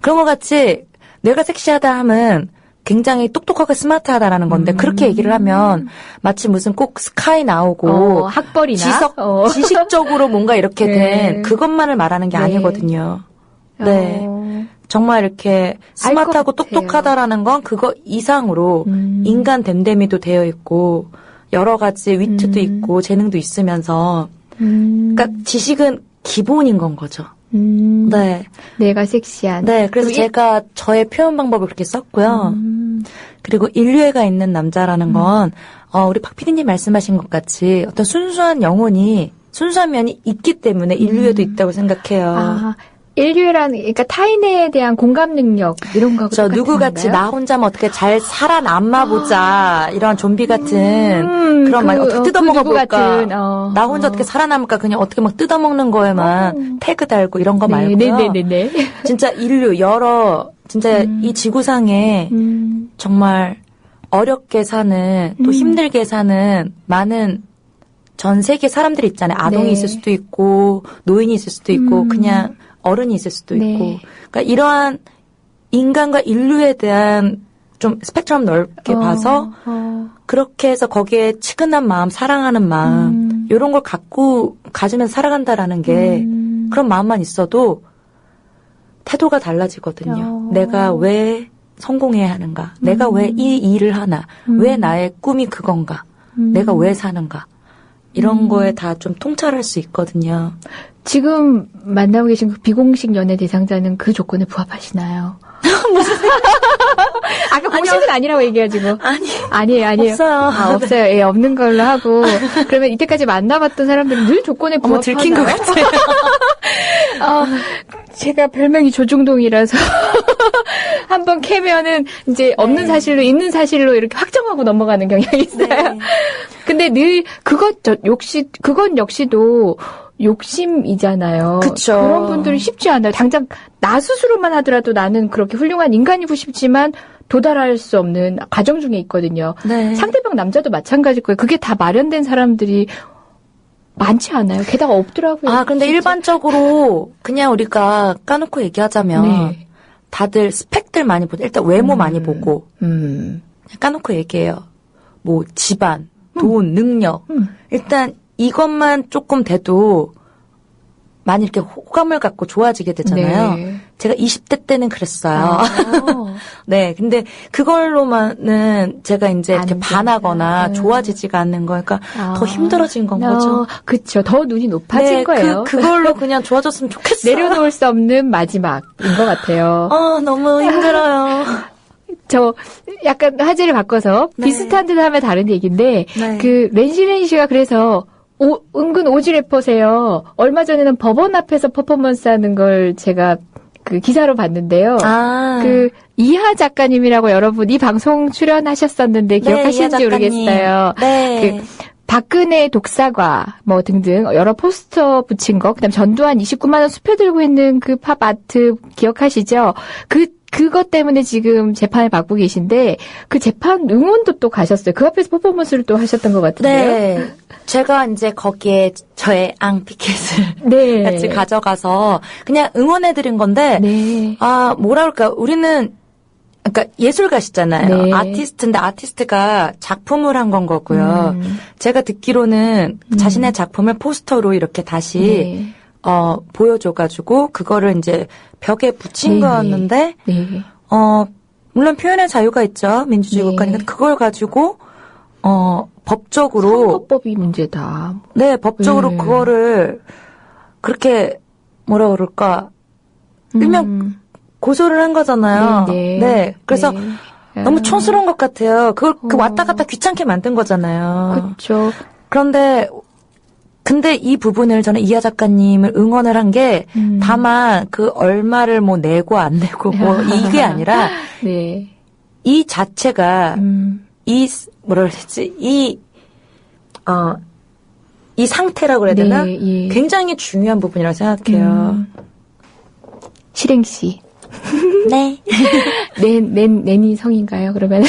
그런 것 같이 뇌가 섹시하다 하면 굉장히 똑똑하고 스마트하다라는 건데 그렇게 얘기를 하면 마치 무슨 꼭 스카이 나오고 학벌이나 지식적으로 뭔가 이렇게 된 그것만을 말하는 게 아니거든요. 네. 정말 이렇게 스마트하고 똑똑하다라는 건 그거 이상으로 인간 됨됨이도 되어 있고 여러 가지 위트도 있고 재능도 있으면서 그러니까 지식은 기본인 건 거죠. 네. 내가 섹시한. 네, 그래서 제가 저의 표현 방법을 그렇게 썼고요. 그리고 인류애가 있는 남자라는 건, 우리 박 PD님 말씀하신 것 같이 어떤 순수한 면이 있기 때문에 인류애도 있다고 생각해요. 인류애라는, 그러니까 타인에 대한 공감 능력, 이런 거하고 저 누구같이 나 혼자만 어떻게 잘 살아남아보자. 이런 좀비 같은 그런 말 어떻게 뜯어먹어볼까. 나 혼자 어떻게 살아남을까. 그냥 어떻게 막 뜯어먹는 거에만 태그 달고 이런 거 말고요. 네네네. 진짜 인류 진짜 이 지구상에 정말 어렵게 사는 또 힘들게 사는 많은 전 세계 사람들이 있잖아요. 아동이 있을 수도 있고 노인이 있을 수도 있고 그냥 어른이 있을 수도 있고. 그러니까 이러한 인간과 인류에 대한 좀 스펙트럼 넓게 봐서 그렇게 해서 거기에 치근한 마음, 사랑하는 마음 이런 걸 가지면서 살아간다라는 게 그런 마음만 있어도 태도가 달라지거든요. 내가 왜 성공해야 하는가? 내가 왜 이 일을 하나? 왜 나의 꿈이 그건가? 내가 왜 사는가? 이런 거에 다 좀 통찰할 수 있거든요. 지금 만나고 계신 그 비공식 연애 대상자는 그 조건에 부합하시나요? 아까 공식은 아니라고 얘기해가지고. 아니에요. 없어요. 없어요. 예, 없는 걸로 하고. 그러면 이때까지 만나봤던 사람들은 늘 조건에 부합하나요? 들킨 것 같아요. 제가 별명이 조중동이라서 한번 캐면은 이제 없는 사실로 있는 사실로 이렇게 확정하고 넘어가는 경향이 있어요. 네. 근데 늘 그건 역시도 욕심이잖아요. 그쵸. 그런 분들이 쉽지 않아요. 당장 나 스스로만 하더라도 나는 그렇게 훌륭한 인간이고 싶지만 도달할 수 없는 과정 중에 있거든요. 네. 상대방 남자도 마찬가지일 거예요. 그게 다 마련된 사람들이 많지 않아요. 게다가 없더라고요. 근데 일반적으로 그냥 우리가 까놓고 얘기하자면 다들 스펙들 많이 보죠. 일단 외모 많이 보고 까놓고 얘기해요. 뭐 집안, 돈, 능력. 일단 이것만 조금 돼도 많이 이렇게 호감을 갖고 좋아지게 되잖아요. 네. 제가 20대 때는 그랬어요. 네, 근데 그걸로만은 제가 이제 이렇게 반하거나 좋아지지가 않는 거니까 더 힘들어진 건 거죠. 그렇죠. 더 눈이 높아진 거예요. 그걸로 그냥 좋아졌으면 좋겠어요. 내려놓을 수 없는 마지막인 것 같아요. 너무 힘들어요. 저 약간 화제를 바꿔서 비슷한 듯 하면 다른 얘기인데 그 렌시 씨가 그래서 은근 오지래퍼세요. 얼마 전에는 법원 앞에서 퍼포먼스 하는 걸 제가 그 기사로 봤는데요. 그 이하 작가님이라고 여러분 이 방송 출연하셨었는데 기억하시는지 모르겠어요. 네. 그 박근혜 독사과 뭐 등등 여러 포스터 붙인 거, 그다음 전두환 29만 원 수표 들고 있는 그 팝 아트 기억하시죠? 그것 때문에 지금 재판을 받고 계신데 그 재판 응원도 또 가셨어요. 그 앞에서 퍼포먼스를 또 하셨던 것 같은데요. 네. 제가 이제 거기에 저의 앙티켓을 같이 가져가서 그냥 응원해드린 건데 뭐라 그럴까 우리는 그러니까 예술가시잖아요. 아티스트인데 아티스트가 작품을 한 건 거고요. 제가 듣기로는 자신의 작품을 포스터로 이렇게 다시 보여줘가지고, 그거를 이제 벽에 붙인 거였는데, 물론 표현의 자유가 있죠. 민주주의 국가니까. 그걸 가지고, 법적으로 선거법이 문제다. 네, 법적으로 네. 그거를 그렇게 뭐라 그럴까 일명 고소를 한 거잖아요. 네. 그래서 너무 촌스러운 것 같아요. 그걸 그 왔다 갔다 귀찮게 만든 거잖아요. 그렇죠. 그런데 근데 이 부분을 저는 이하 작가님을 응원을 한 게 다만 그 얼마를 뭐 내고 안 내고 뭐 이게 아니라 네. 이 자체가 이 뭐라 그러지 이 상태라고 그래야 되나? 네, 예. 굉장히 중요한 부분이라고 생각해요. 실행시. 네. 낸이 성인가요? 그러면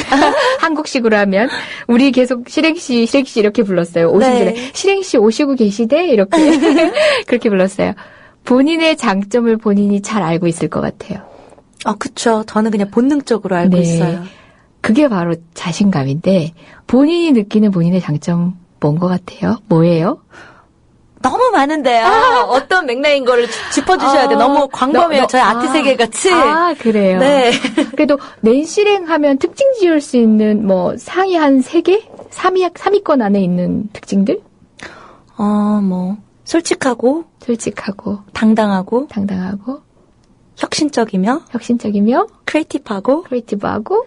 한국식으로 하면 우리 계속 실행시 이렇게 불렀어요. 오신 네. 전에 실행시 오시고 계시대 이렇게 그렇게 불렀어요. 본인의 장점을 본인이 잘 알고 있을 것 같아요. 그쵸. 저는 그냥 본능적으로 알고 네. 있어요. 그게 바로 자신감인데 본인이 느끼는 본인의 장점 뭔 것 같아요? 뭐예요? 너무 많은데요. 어떤 맥락인 거를 짚어주셔야 돼. 너무 광범해요. 저희 아트 세계 같이. 그래요. 네. 그래도 낸실행하면 특징 지을 수 있는 뭐 상위 한 3개? 3위권 안에 있는 특징들? 뭐 솔직하고 당당하고 혁신적이며 크리에이티브하고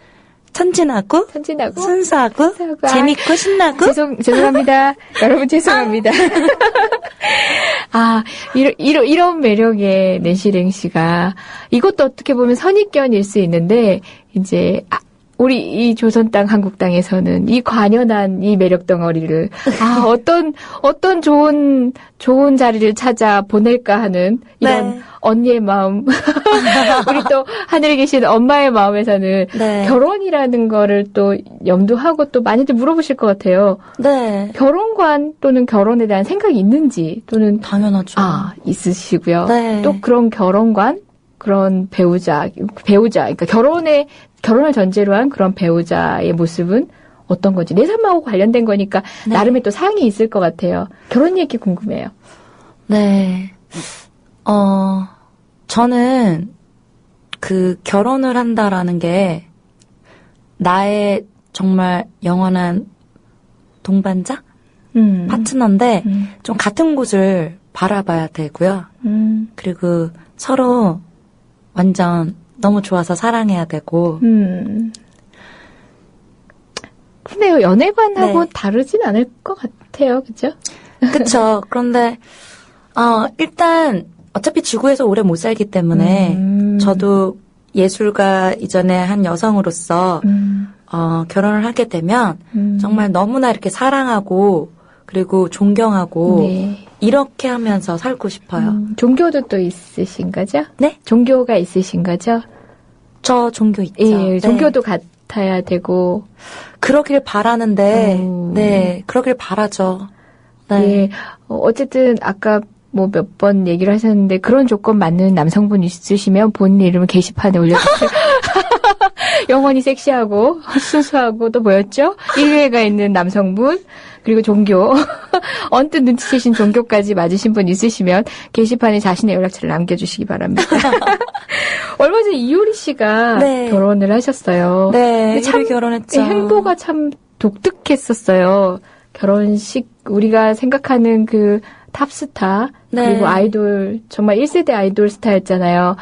천진하고 순수하고 재밌고 신나고 죄송합니다. 여러분 죄송합니다. 이런 매력의 낸실행 씨가 이것도 어떻게 보면 선입견일 수 있는데 이제 우리 이 조선 땅 한국 땅에서는 이 관연한 이 매력 덩어리를 어떤 좋은 자리를 찾아 보낼까 하는 이런 네. 언니의 마음 우리 또 하늘에 계신 엄마의 마음에서는 네. 결혼이라는 거를 또 염두하고 또 많이들 물어보실 것 같아요. 네. 결혼관 또는 결혼에 대한 생각이 있는지 또는 당연하죠. 있으시고요. 네. 또 그런 결혼관 그런 배우자 그러니까 결혼을 전제로 한 그런 배우자의 모습은 어떤 건지 내 삶하고 관련된 거니까 네. 나름의 또 사항이 있을 것 같아요. 결혼 얘기 궁금해요. 네. 저는 그 결혼을 한다라는 게 나의 정말 영원한 동반자? 파트너인데 좀 같은 곳을 바라봐야 되고요. 그리고 서로 완전 너무 좋아서 사랑해야 되고. 근데 연애관하고 네. 다르진 않을 것 같아요. 그죠? 그쵸. 그런데 일단 어차피 지구에서 오래 못 살기 때문에 저도 예술가 이전에 한 여성으로서 결혼을 하게 되면 정말 너무나 이렇게 사랑하고 그리고 존경하고 네. 이렇게 하면서 살고 싶어요. 종교도 또 있으신 거죠? 네? 종교가 있으신 거죠? 저 종교 있죠. 예, 네. 종교도 같아야 되고. 그러길 바라는데, 네, 그러길 바라죠. 네. 예, 어쨌든 아까 뭐 몇 번 얘기를 하셨는데 그런 조건 맞는 남성분 있으시면 본인 이름을 게시판에 올려주세요. 영원히 섹시하고 순수하고 또 뭐였죠? 1위가 있는 남성분 그리고 종교 언뜻 눈치채신 종교까지 맞으신 분 있으시면 게시판에 자신의 연락처를 남겨주시기 바랍니다. 얼마 전에 이효리 씨가 네. 결혼을 하셨어요. 네, 참 결혼했죠. 행보가 참 독특했었어요. 결혼식 우리가 생각하는 그 탑스타 네. 그리고 아이돌 정말 1세대 아이돌 스타였잖아요.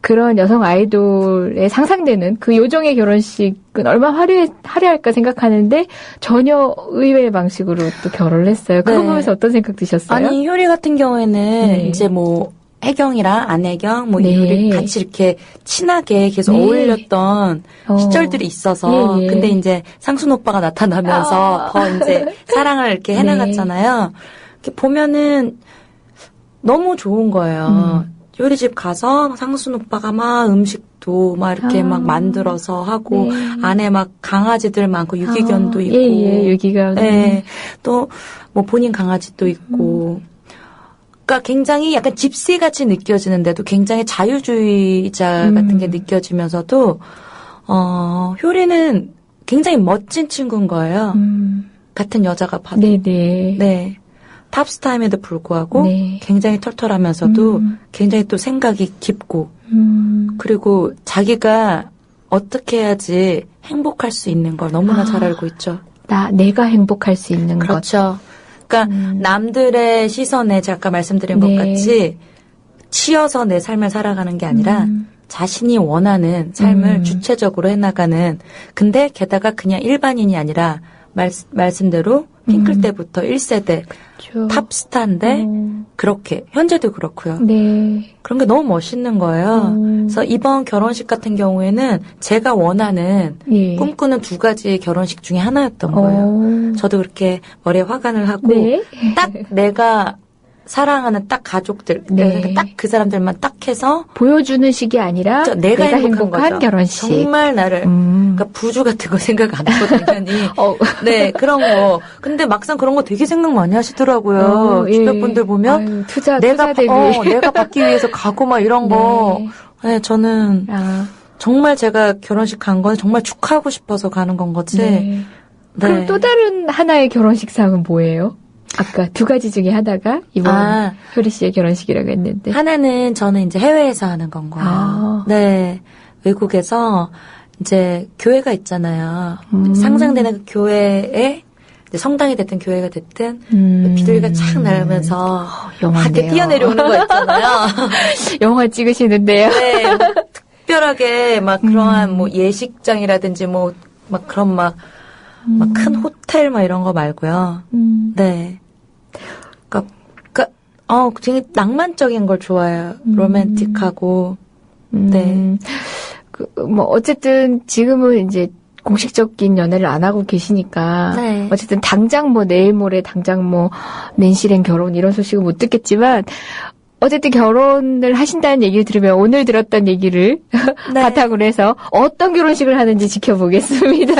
그런 여성 아이돌에 상상되는 그 요정의 결혼식은 얼마나 화려할까 생각하는데 전혀 의외의 방식으로 또 결혼을 했어요. 그거 네. 보면서 어떤 생각 드셨어요? 아니, 효리 같은 경우에는 네. 이제 뭐 혜경이랑 안혜경 뭐 네. 이효리 같이 이렇게 친하게 계속 네. 어울렸던 시절들이 있어서 예, 예. 근데 이제 상순 오빠가 나타나면서 더 이제 사랑을 이렇게 해나갔잖아요. 이렇게 보면은 너무 좋은 거예요. 요리집 가서 상순 오빠가 막 음식도 막 이렇게 막 만들어서 하고 네. 안에 막 강아지들 많고 유기견도 있고 예, 유기견. 네. 또 뭐 본인 강아지도 있고 그러니까 굉장히 약간 집시같이 느껴지는데도 굉장히 자유주의자 같은 게 느껴지면서도 효리는 굉장히 멋진 친구인 거예요. 같은 여자가 봐도. 네네. 네. 탑스타임에도 불구하고 네. 굉장히 털털하면서도 굉장히 또 생각이 깊고 그리고 자기가 어떻게 해야지 행복할 수 있는 걸 너무나 잘 알고 있죠. 내가 행복할 수 있는 것. 그렇죠. 그러니까 남들의 시선에 제가 아까 말씀드린 것 같이 치여서 내 삶을 살아가는 게 아니라 자신이 원하는 삶을 주체적으로 해나가는. 근데 게다가 그냥 일반인이 아니라 말씀대로 핑클 때부터 1세대 그렇죠. 탑스타인데 그렇게 현재도 그렇고요. 네. 그런 게 너무 멋있는 거예요. 그래서 이번 결혼식 같은 경우에는 제가 원하는 예. 꿈꾸는 2가지 결혼식 중에 하나였던 거예요. 저도 그렇게 머리에 화관을 하고 네. 딱 내가 사랑하는 딱 가족들, 네. 딱 그 사람들만 딱 해서 보여주는 식이 아니라 내가 행복한 거죠. 결혼식. 정말 나를 그러니까 부주 같은 거 생각 안 하고 당연히 네 그런 거. 근데 막상 그런 거 되게 생각 많이 하시더라고요. 주변 분들 보면 아유, 투자 내가 대비. 내가 받기 위해서 가고 막 이런 거. 네, 저는 정말 제가 결혼식 간 건 정말 축하하고 싶어서 가는 건 거지. 네. 그럼 또 다른 하나의 결혼식상은 뭐예요? 아까 2가지 중에 하나가 이번 효리 씨의 결혼식이라고 했는데. 하나는 저는 이제 해외에서 하는 건 거예요. 네. 외국에서 이제 교회가 있잖아요. 상상되는 그 교회에 이제 성당이 됐든 교회가 됐든 비둘기가 착 날면서 이렇게 뛰어내려오는 거 있잖아요. 영화 찍으시는데요. 네. 특별하게 막 그러한 뭐 예식장이라든지 뭐 막 그런 막 큰 호텔 막 이런 거 말고요. 네. 되게 낭만적인 걸 좋아해요. 로맨틱하고. 네. 어쨌든 지금은 이제 공식적인 연애를 안 하고 계시니까. 네. 어쨌든 당장 내일 모레 당장 낸시랭 결혼 이런 소식은 못 듣겠지만, 어쨌든 결혼을 하신다는 얘기를 들으면 오늘 들었던 얘기를 바탕으로 해서 어떤 결혼식을 하는지 지켜보겠습니다.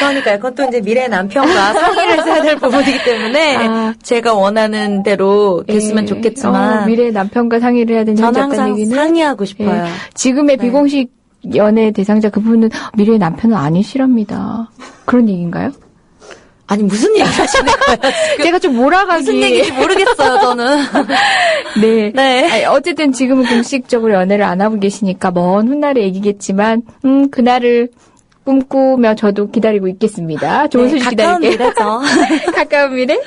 그러니까요. 그건 또 이제 미래 남편과 상의를 해야 될 부분이기 때문에 제가 원하는 대로 됐으면 좋겠지만 미래 남편과 상의를 해야 되는 저는 항상 얘기는 상의하고 싶어요. 지금의 비공식 연애 대상자 그분은 미래의 남편은 아니시랍니다. 그런 얘기인가요? 아니 무슨 얘기 하시는 거예요? 지금? 제가 좀 몰아가기. 무슨 얘기인지 모르겠어요. 저는. 네. 네. 아니, 어쨌든 지금은 공식적으로 연애를 안 하고 계시니까 먼 훗날의 얘기겠지만 그날을 꿈꾸며 저도 기다리고 있겠습니다. 좋은 소식 기다릴게요. 가까운 미래죠. 가까운 미래?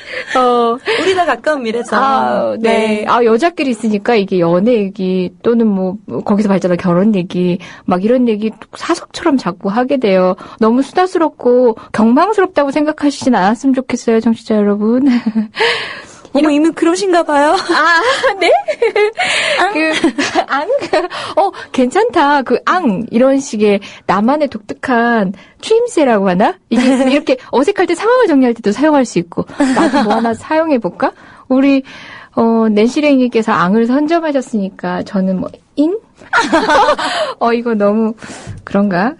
우리가 가까운 미래죠. 네. 여자끼리 있으니까 이게 연애 얘기 또는 거기서 발전한 결혼 얘기 막 이런 얘기 사석처럼 자꾸 하게 돼요. 너무 수다스럽고 경망스럽다고 생각하시진 않았으면 좋겠어요, 청취자 여러분. 어머, 이미 그러신가 봐요. 네? 괜찮다. 이런 식의 나만의 독특한 추임새라고 하나? 이게 이렇게 어색할 때 상황을 정리할 때도 사용할 수 있고. 나도 뭐 하나 사용해볼까? 우리, 낸시랭이께서 앙을 선점하셨으니까 저는 인? 이거 너무, 그런가?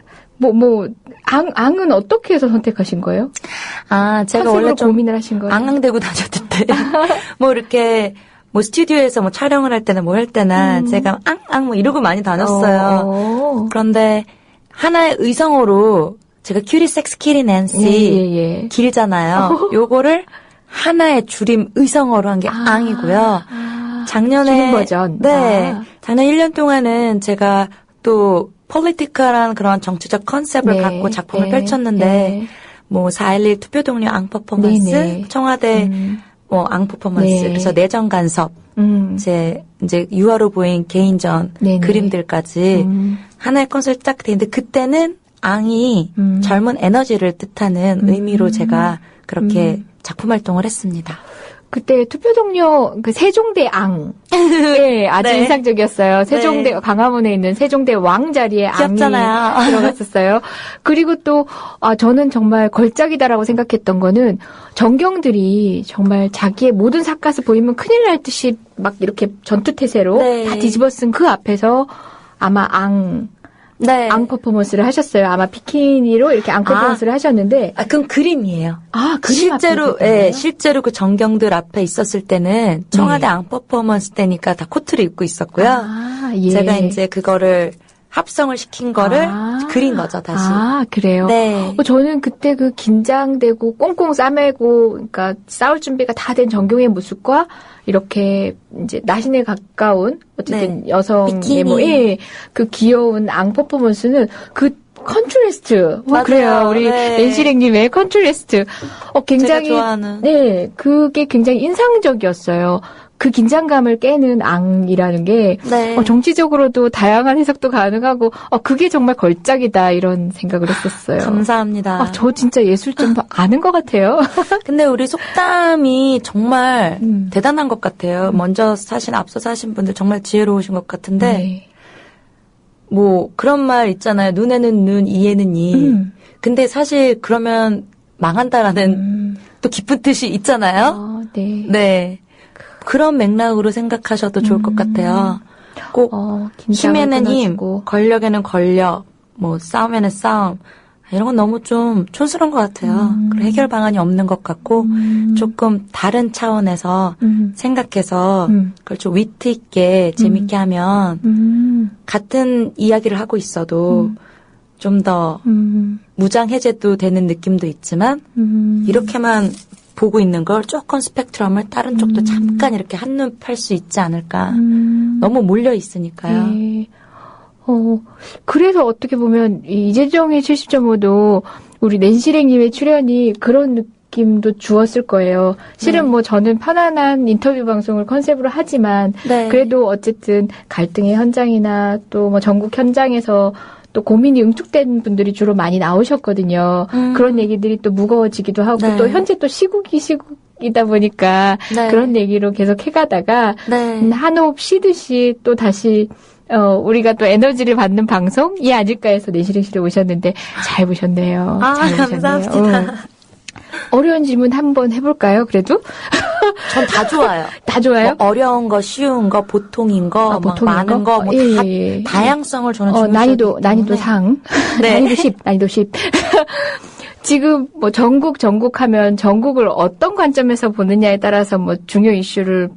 앙은 어떻게 해서 선택하신 거예요? 제가 원래 좀 고민을 하신 거예요? 앙앙대고 다녔을 때, 이렇게, 스튜디오에서 촬영을 할 때나 할 때나, 제가 이러고 많이 다녔어요. 그런데, 하나의 의성어로, 제가 큐리 섹스 키리 낸시, 길잖아요. 요거를 하나의 줄임 의성어로 한 게 앙이고요. 작년에, 줄임 버전. 네. 작년 1년 동안은 제가 또, 폴리티컬한 그런 정치적 컨셉을 갖고 작품을 펼쳤는데, 4.11 투표 동료 앙 퍼포먼스, 청와대 앙 퍼포먼스, 그래서 내정 간섭, 이제 유화로 보인 개인전 그림들까지 하나의 컨셉이 딱 돼 있는데 그때는 앙이 젊은 에너지를 뜻하는 의미로 제가 그렇게 작품 활동을 했습니다. 그때 투표 동료 세종대 앙. 네, 아주 네. 인상적이었어요. 세종대 광화문에 있는 세종대 왕 자리에 귀엽잖아요. 앙이 들어갔었어요. 그리고 또 저는 정말 걸작이다라고 생각했던 거는 정경들이 정말 자기의 모든 삿갓을 보이면 큰일 날 듯이 막 이렇게 전투태세로 다 뒤집어 쓴 그 앞에서 아마 앙 퍼포먼스를 하셨어요. 아마 비키니로 이렇게 앙 퍼포먼스를 하셨는데. 그건 그림이에요. 그림 실제로 그 정경들 앞에 있었을 때는 청와대 앙 퍼포먼스 때니까 다 코트를 입고 있었고요. 예. 제가 이제 그거를 합성을 시킨 거를 그린 거죠, 다시. 아, 그래요? 네. 저는 그때 그 긴장되고 꽁꽁 싸매고, 그러니까 싸울 준비가 다 된 정경의 모습과 이렇게 이제 나신에 가까운 어쨌든 네. 여성의 비키니. 그 귀여운 앙 퍼포먼스는 그 컨트레스트. 맞아요. 그래요. 우리 네. 낸시랭님의 컨트레스트. 굉장히. 제가 좋아하는. 네. 그게 굉장히 인상적이었어요. 그 긴장감을 깨는 앙이라는 게 네. 정치적으로도 다양한 해석도 가능하고 그게 정말 걸작이다 이런 생각을 했었어요. 감사합니다. 저 진짜 예술 좀 아는 것 같아요. 근데 우리 속담이 정말 대단한 것 같아요. 먼저 앞서 사신 분들 정말 지혜로우신 것 같은데 네. 뭐 그런 말 있잖아요. 눈에는 눈, 이에는 이. 근데 사실 그러면 망한다라는 또 깊은 뜻이 있잖아요. 네. 네. 그런 맥락으로 생각하셔도 좋을 것 같아요. 꼭 힘에는 힘, 권력에는 권력, 뭐 싸움에는 싸움. 이런 건 너무 좀 촌스러운 것 같아요. 그리고 해결 방안이 없는 것 같고 조금 다른 차원에서 생각해서 그걸 좀 위트 있게 재밌게 하면 같은 이야기를 하고 있어도 좀 더 무장 해제도 되는 느낌도 있지만 이렇게만 보고 있는 걸 조금 스펙트럼을 다른 쪽도 잠깐 이렇게 한눈 팔 수 있지 않을까. 너무 몰려 있으니까요. 네. 그래서 어떻게 보면 이재정의 70.5도 우리 낸시랭님의 출연이 그런 느낌도 주었을 거예요. 실은 뭐 저는 편안한 인터뷰 방송을 컨셉으로 하지만 네. 그래도 어쨌든 갈등의 현장이나 또 뭐 전국 현장에서 또 고민이 응축된 분들이 주로 많이 나오셨거든요. 그런 얘기들이 또 무거워지기도 하고 네. 또 현재 또 시국이다 보니까 네. 그런 얘기로 계속 해가다가 네. 한 호흡 쉬듯이 또 다시 우리가 또 에너지를 받는 방송이 아닐까 해서 내실행실에 오셨는데 잘 보셨네요. 잘 보셨네요. 감사합니다. 어려운 질문 한번 해볼까요? 그래도 전 다 좋아요. 다 좋아요? 뭐 어려운 거, 쉬운 거, 보통인 거, 보통인 많은 거, 뭐 예, 다 예. 다양성을 저는 난이도 상. 네. 난이도 10. 지금 뭐 전국하면 전국을 어떤 관점에서 보느냐에 따라서 뭐 중요 이슈를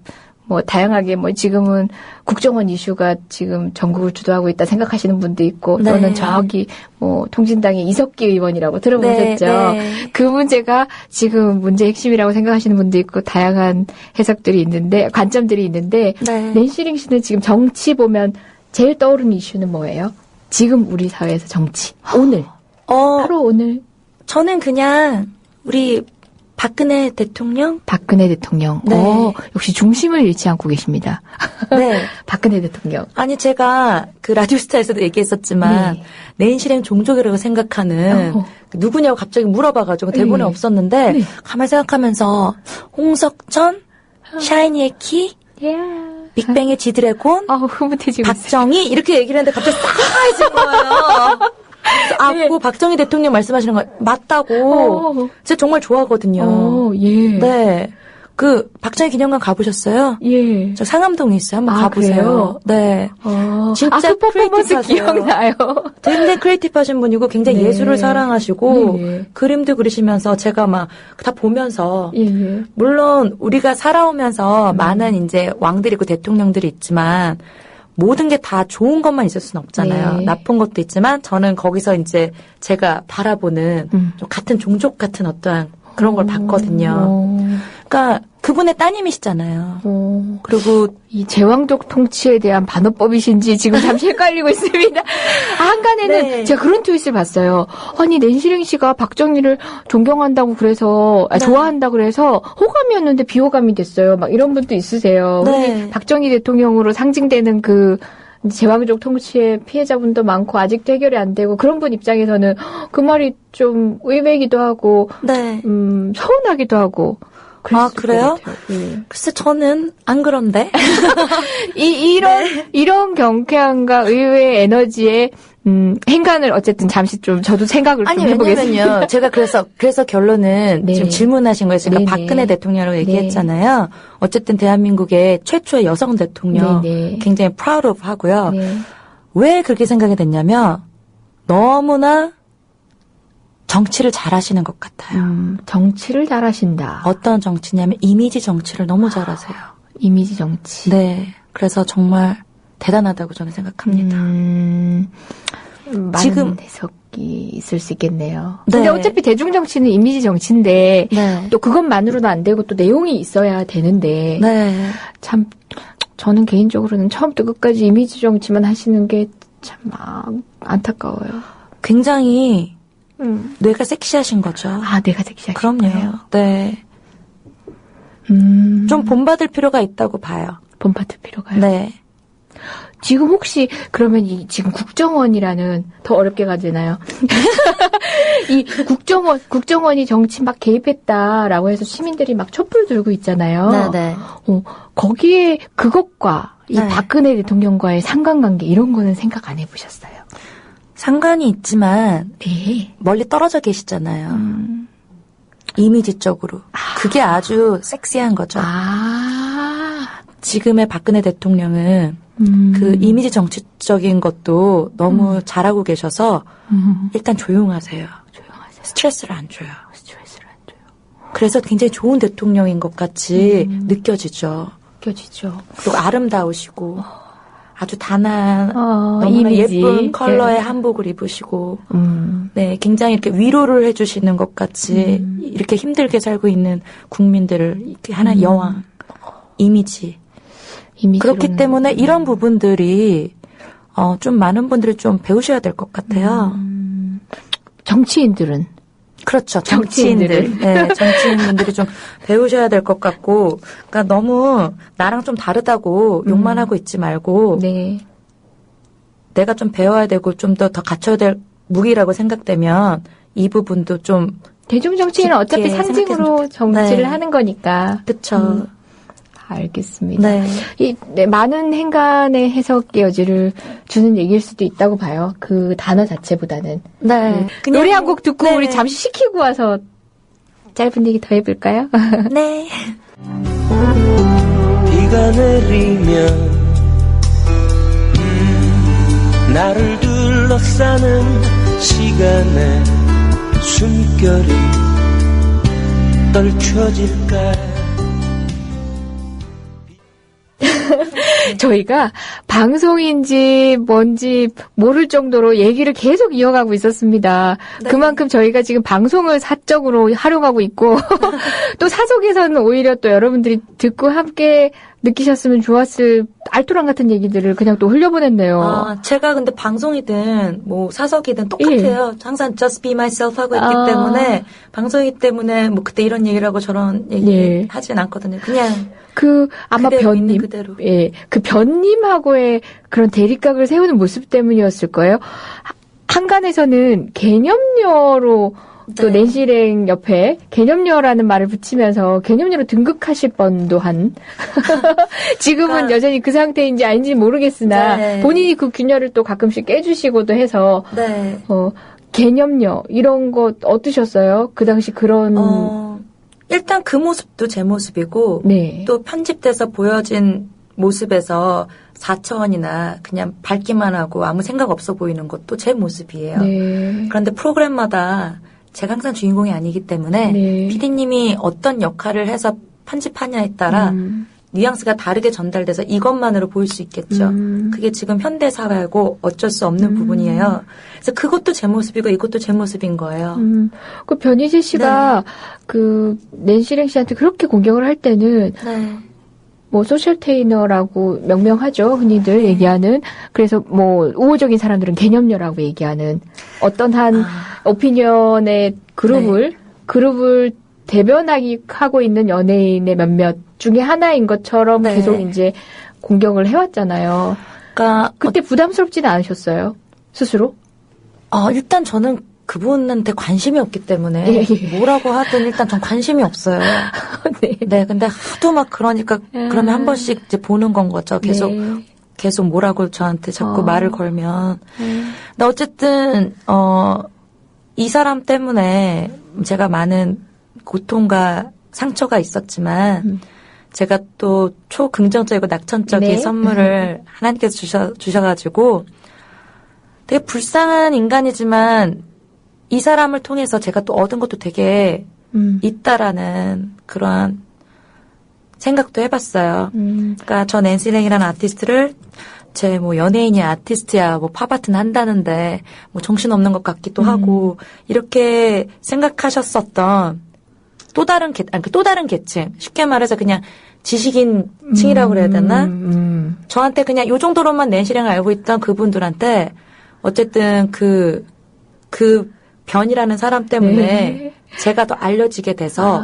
뭐 다양하게 뭐 지금은 국정원 이슈가 지금 전국을 주도하고 있다 생각하시는 분도 있고 네. 또는 저기 뭐 통진당의 이석기 의원이라고 들어보셨죠. 네. 그 문제가 지금 문제의 핵심이라고 생각하시는 분도 있고 다양한 해석들이 있는데 관점들이 있는데 네. 낸시랭 씨는 지금 정치 보면 제일 떠오르는 이슈는 뭐예요? 지금 우리 사회에서 정치. 오늘. 바로 오늘. 저는 그냥 우리 박근혜 대통령? 박근혜 대통령. 네. 역시 중심을 잃지 않고 계십니다. 네. 박근혜 대통령. 아니 제가 그 라디오스타에서도 얘기했었지만 낸시랭 종족이라고 생각하는 누구냐고 갑자기 물어봐가지고 대본에 없었는데 네. 가만히 생각하면서 홍석천, 샤이니의 키, 빅뱅의 지드래곤, 흐뭇해지고 박정희 이렇게 얘기를 했는데 갑자기 싸해진 거예요. 그 박정희 대통령 말씀하시는 거 맞다고. 제가 정말 좋아하거든요. 예. 네. 그 박정희 기념관 가보셨어요? 예. 저 상암동에 있어요. 한번 가보세요. 그래요? 네. 진짜 그 퍼포먼스 기억나요. 굉장히 크리에이티브하신 분이고 굉장히 네. 예술을 사랑하시고 네. 그림도 그리시면서 제가 막 다 보면서 예. 물론 우리가 살아오면서 많은 이제 왕들이 있고 대통령들이 있지만 모든 게 다 좋은 것만 있을 수는 없잖아요. 네. 나쁜 것도 있지만 저는 거기서 이제 제가 바라보는 좀 같은 종족 같은 어떠한 그런 걸 봤거든요. 그러니까 그분의 따님이시잖아요. 그리고 이 제왕적 통치에 대한 반어법이신지 지금 잠시 헷갈리고 있습니다. 한간에는 네. 제가 그런 트윗을 봤어요. 아니 낸시랭 씨가 박정희를 존경한다고 그래서 좋아한다 그래서 호감이었는데 비호감이 됐어요. 막 이런 분도 있으세요. 네. 박정희 대통령으로 상징되는 그 제왕적 통치의 피해자분도 많고 아직도 해결이 안 되고 그런 분 입장에서는 그 말이 좀 의외이기도 하고 네. 서운하기도 하고. 아, 그래요? 예. 글쎄, 저는 안 그런데. 이런 경쾌함과 의외의 에너지에, 행간을 어쨌든 잠시 좀 저도 생각을 아니, 좀 해보겠습니다. 왜냐면요. 제가 그래서 결론은 네. 지금 질문하신 거예요. 제가 네네. 박근혜 대통령이라고 얘기했잖아요. 어쨌든 대한민국의 최초의 여성 대통령. 네네. 굉장히 proud of 하고요. 네. 왜 그렇게 생각이 됐냐면 너무나 정치를 잘하시는 것 같아요. 정치를 잘하신다. 어떤 정치냐면 이미지 정치를 너무 잘하세요. 이미지 정치. 네. 그래서 정말 대단하다고 저는 생각합니다. 많은 지금- 해석이 있을 수 있겠네요. 네. 근데 어차피 대중정치는 이미지 정치인데 네. 또 그것만으로는 안 되고 또 내용이 있어야 되는데 네. 참 저는 개인적으로는 처음부터 끝까지 이미지 정치만 하시는 게 참 안타까워요. 굉장히 뇌가 섹시하신 거죠. 아, 내가 섹시하신 그럼요. 거예요? 네. 좀 본받을 필요가 있다고 봐요. 본받을 필요가요? 네. 지금 혹시 그러면 지금 국정원이라는 더 어렵게 가지나요? 이 국정원이 정치 막 개입했다라고 해서 시민들이 막 촛불 들고 있잖아요. 네네. 거기에 그것과 이 네. 박근혜 대통령과의 상관관계 이런 거는 생각 안 해보셨어요? 상관이 있지만 네. 멀리 떨어져 계시잖아요. 이미지적으로. 그게 아주 섹시한 거죠. 지금의 박근혜 대통령은 그 이미지 정치적인 것도 너무 잘하고 계셔서 일단 조용하세요. 스트레스를 안 줘요. 그래서 굉장히 좋은 대통령인 것 같이 느껴지죠. 그리고 아름다우시고 아주 단한 너무나 이미지. 예쁜 컬러의 네. 한복을 입으시고 네, 굉장히 이렇게 위로를 해주시는 것 같이 이렇게 힘들게 살고 있는 국민들을 이렇게 하나의 여왕 이미지 그렇기 때문에 이런 부분들이 좀 많은 분들이 좀 배우셔야 될 것 같아요. 정치인들은 그렇죠. 정치인들. 네, 정치인분들이 좀 배우셔야 될 것 같고, 그러니까 너무 나랑 좀 다르다고 욕만 하고 있지 말고, 네. 내가 좀 배워야 되고 좀 더 갖춰야 될 무기라고 생각되면 이 부분도 좀 대중 정치인은 어차피 깊게 상징으로 생각했으면 정치를 네. 하는 거니까. 그쵸. 알겠습니다. 네. 많은 행간의 해석의 여지를 주는 얘기일 수도 있다고 봐요. 그 단어 자체보다는. 네. 노래 한 곡 듣고 네. 우리 잠시 쉬키고 와서 짧은 얘기 더 해볼까요? 네. 비가 내리면 나를 둘러싸는 시간에 숨결이 떨쳐질까. 저희가 방송인지 뭔지 모를 정도로 얘기를 계속 이어가고 있었습니다. 네. 그만큼 저희가 지금 방송을 사적으로 활용하고 있고 또 사석에서는 오히려 또 여러분들이 듣고 함께 느끼셨으면 좋았을 알토란 같은 얘기들을 그냥 또 흘려보냈네요. 제가 근데 방송이든 뭐 사석이든 똑같아요. 항상 just be myself 하고 있기 때문에 방송이기 때문에 뭐 그때 이런 얘기를 하고 저런 얘기 하진 않거든요. 그냥 아마 그대로 있는 변님, 그대로. 그 변님하고의 그런 대립각을 세우는 모습 때문이었을 거예요. 한간에서는 개념녀로 또 네. 낸시랭 옆에 개념녀라는 말을 붙이면서 개념녀로 등극하실 뻔도 한. 지금은 그러니까 여전히 그 상태인지 아닌지 모르겠으나 네. 본인이 그 균열을 또 가끔씩 깨주시고도 해서 네. 개념녀 이런 거 어떠셨어요? 그 당시 그런 일단 그 모습도 제 모습이고 네. 또 편집돼서 보여진 모습에서 4차원이나 그냥 밝기만 하고 아무 생각 없어 보이는 것도 제 모습이에요. 네. 그런데 프로그램마다 제가 항상 주인공이 아니기 때문에 네. PD님이 어떤 역할을 해서 편집하냐에 따라 뉘앙스가 다르게 전달돼서 이것만으로 보일 수 있겠죠. 그게 지금 현대 사회고 어쩔 수 없는 부분이에요. 그래서 그것도 제 모습이고 이것도 제 모습인 거예요. 그 변희재 씨가 그 낸시랭 씨한테 그렇게 공격을 할 때는 네. 뭐 소셜 테이너라고 명명하죠. 흔히들 얘기하는. 그래서 뭐 우호적인 사람들은 개념녀라고 얘기하는 어떤 한 오피니언의 그룹을 대변하고 있는 연예인의 몇몇 중에 하나인 것처럼 네. 계속 이제 공격을 해왔잖아요. 그러니까 그때 부담스럽지는 않으셨어요? 스스로? 일단 저는 그분한테 관심이 없기 때문에 뭐라고 하든 일단 전 관심이 없어요. 네. 근데 하도 막 그러니까 그러면 한 번씩 이제 보는 건 거죠. 계속 뭐라고 저한테 자꾸 말을 걸면. 근데 어쨌든 이 사람 때문에 제가 많은 고통과 상처가 있었지만 제가 또 초긍정적이고 낙천적인 선물을 하나님께서 주셔가지고 되게 불쌍한 인간이지만 이 사람을 통해서 제가 또 얻은 것도 되게 있다라는 그러한 생각도 해봤어요. 그러니까 저 낸시랭이라는 아티스트를 쟤 뭐 연예인이야, 아티스트야, 뭐 팝아트는 한다는데 뭐 정신없는 것 같기도 하고 이렇게 생각하셨었던 또 다른 계층, 쉽게 말해서 그냥 지식인층이라고 그래야 되나? 저한테 그냥 요 정도로만 낸시랭을 알고 있던 그분들한테 어쨌든 그 변이라는 사람 때문에 네. 제가 더 알려지게 돼서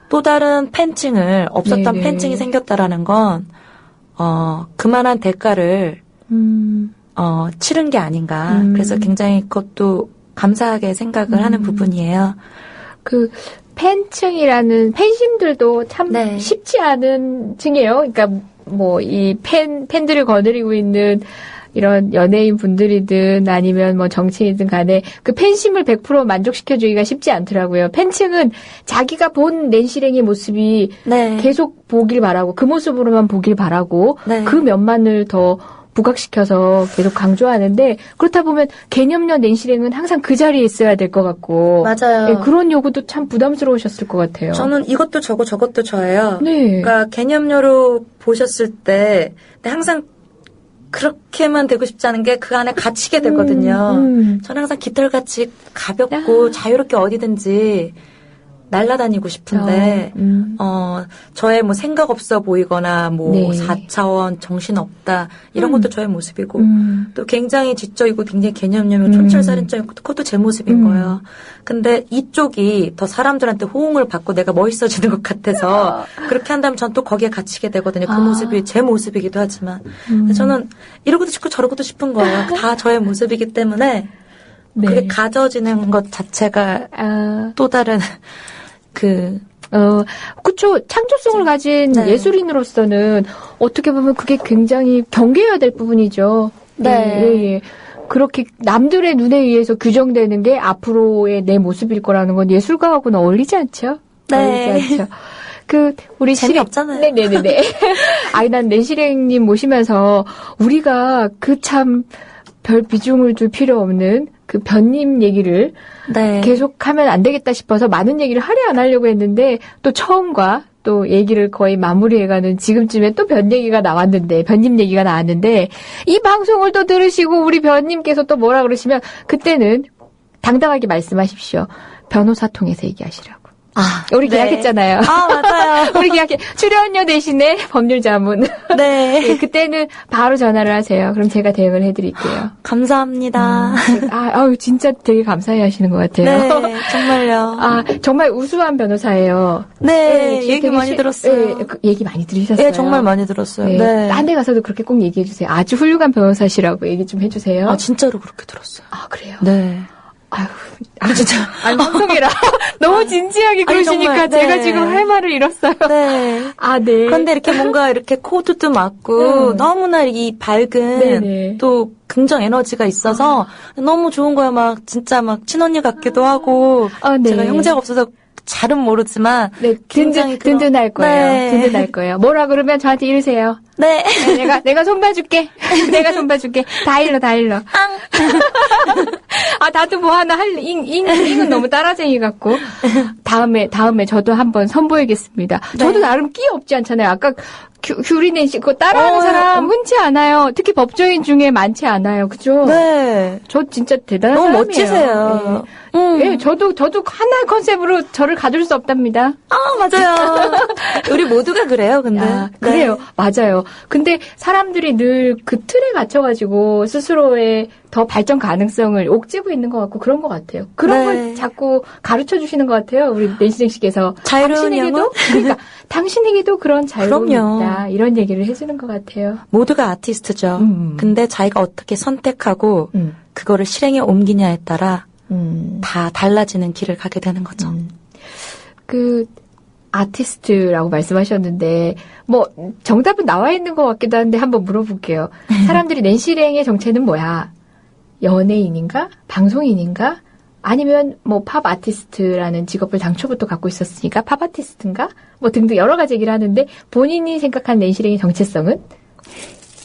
또 다른 팬층을 없었던 네네. 팬층이 생겼다라는 건 그만한 대가를 치른 게 아닌가. 그래서 굉장히 그것도 감사하게 생각을 하는 부분이에요. 그 팬층이라는 팬심들도 참 네. 쉽지 않은 층이에요. 그러니까 뭐 이 팬들을 거느리고 있는 이런 연예인 분들이든 아니면 뭐 정치인이든 간에 그 팬심을 100% 만족시켜주기가 쉽지 않더라고요. 팬층은 자기가 본 낸시랭의 모습이 네. 계속 보길 바라고 그 모습으로만 보길 바라고 네. 그 면만을 더 부각시켜서 계속 강조하는데 그렇다 보면 개념녀 낸시랭은 항상 그 자리에 있어야 될 것 같고 맞아요. 예, 그런 요구도 참 부담스러우셨을 것 같아요. 저는 이것도 저거 저것도 저예요. 네. 그러니까 개념료로 보셨을 때 항상 그렇게만 되고 싶지 않은 게 그 안에 갇히게 되거든요. 저는 항상 깃털같이 가볍고 자유롭게 어디든지 날아다니고 싶은데 저의 뭐 생각 없어 보이거나 뭐 네. 4차원 정신없다 이런 것도 저의 모습이고 또 굉장히 지적이고 굉장히 개념념이고 촌철살인적인 그것도 제 모습인 거예요. 근데 이쪽이 더 사람들한테 호응을 받고 내가 멋있어지는 것 같아서 그렇게 한다면 전 또 거기에 갇히게 되거든요. 그 모습이 제 모습이기도 하지만 저는 이러고도 싶고 저러고도 싶은 거예요. 다 저의 모습이기 때문에 네. 그게 가져지는 것 자체가 또 다른 그쵸. 창조성을 가진 네. 예술인으로서는 어떻게 보면 그게 굉장히 경계해야 될 부분이죠. 네. 예. 그렇게 남들의 눈에 의해서 규정되는 게 앞으로의 내 모습일 거라는 건 예술가하고는 어울리지 않죠? 네. 어울리지 않죠. 우리 재미없잖아요. 네네네네. 난 낸시랭님 모시면서 우리가 그 참 별 비중을 둘 필요 없는 그 변님 얘기를 네. 계속 하면 안 되겠다 싶어서 많은 얘기를 하려 안 하려고 했는데 또 처음과 또 얘기를 거의 마무리해가는 지금쯤에 또 변 얘기가 나왔는데 변님 얘기가 나왔는데 이 방송을 또 들으시고 우리 변님께서 또 뭐라 그러시면 그때는 당당하게 말씀하십시오. 변호사 통해서 얘기하시라고. 우리 네. 계약했잖아요. 맞아요. 우리 출연료 대신에 법률 자문. 네. 네, 그때는 바로 전화를 하세요. 그럼 제가 대응을 해드릴게요. 감사합니다. 진짜 되게 감사해 하시는 것 같아요. 네, 정말요. 정말 우수한 변호사예요. 네, 얘기 되게 많이 들었어요. 얘기 많이 들으셨어요? 네, 정말 많이 들었어요. 네. 네. 딴 데 가서도 그렇게 꼭 얘기해 주세요. 아주 훌륭한 변호사시라고 얘기 좀 해주세요. 진짜로 그렇게 들었어요. 그래요? 네. 진짜. 방송이라. 너무 진지하게 그러시니까 정말, 제가 네. 지금 할 말을 잃었어요. 네. 네. 그런데 이렇게 뭔가 이렇게 코드도 맞고 너무나 이 밝은 네네. 또 긍정 에너지가 있어서 너무 좋은 거예요. 막 진짜 막 친언니 같기도 하고 네. 제가 형제가 없어서 잘은 모르지만 네, 굉장히 든든할 거예요. 네. 든든할 거예요. 뭐라 그러면 저한테 이러세요. 네. 내가 손봐줄게. 내가 손봐줄게. 다 일러. 나도 뭐 하나 잉은 너무 따라쟁이 같고. 다음에 저도 한번 선보이겠습니다. 저도 나름 끼 없지 않잖아요. 아까 규리네 씨, 그거 따라하는 사람 흔치 않아요. 특히 법조인 중에 많지 않아요. 그죠? 네. 저 진짜 대단한 너무 사람이에요. 멋지세요. 네, 저도 하나의 컨셉으로 저를 가둘 수 없답니다. 맞아요. 우리 모두가 그래요, 근데. 그래요. 맞아요. 근데 사람들이 늘 그 틀에 갇혀가지고 스스로의 더 발전 가능성을 옥죄고 있는 것 같고 그런 것 같아요. 그런 걸 자꾸 가르쳐 주시는 것 같아요. 우리 낸시랭 씨께서. 자유로운 영혼? 그러니까 당신에게도 그런 자유로움이 그럼요. 있다. 이런 얘기를 해주는 것 같아요. 모두가 아티스트죠. 근데 자기가 어떻게 선택하고 그거를 실행에 옮기냐에 따라 다 달라지는 길을 가게 되는 거죠. 아티스트라고 말씀하셨는데 정답은 나와 있는 것 같기도 한데 한번 물어볼게요. 사람들이 낸시랭의 정체는 뭐야? 연예인인가? 방송인인가? 아니면 팝 아티스트라는 직업을 당초부터 갖고 있었으니까 팝 아티스트인가? 등등 여러 가지 얘기를 하는데 본인이 생각한 낸시랭의 정체성은?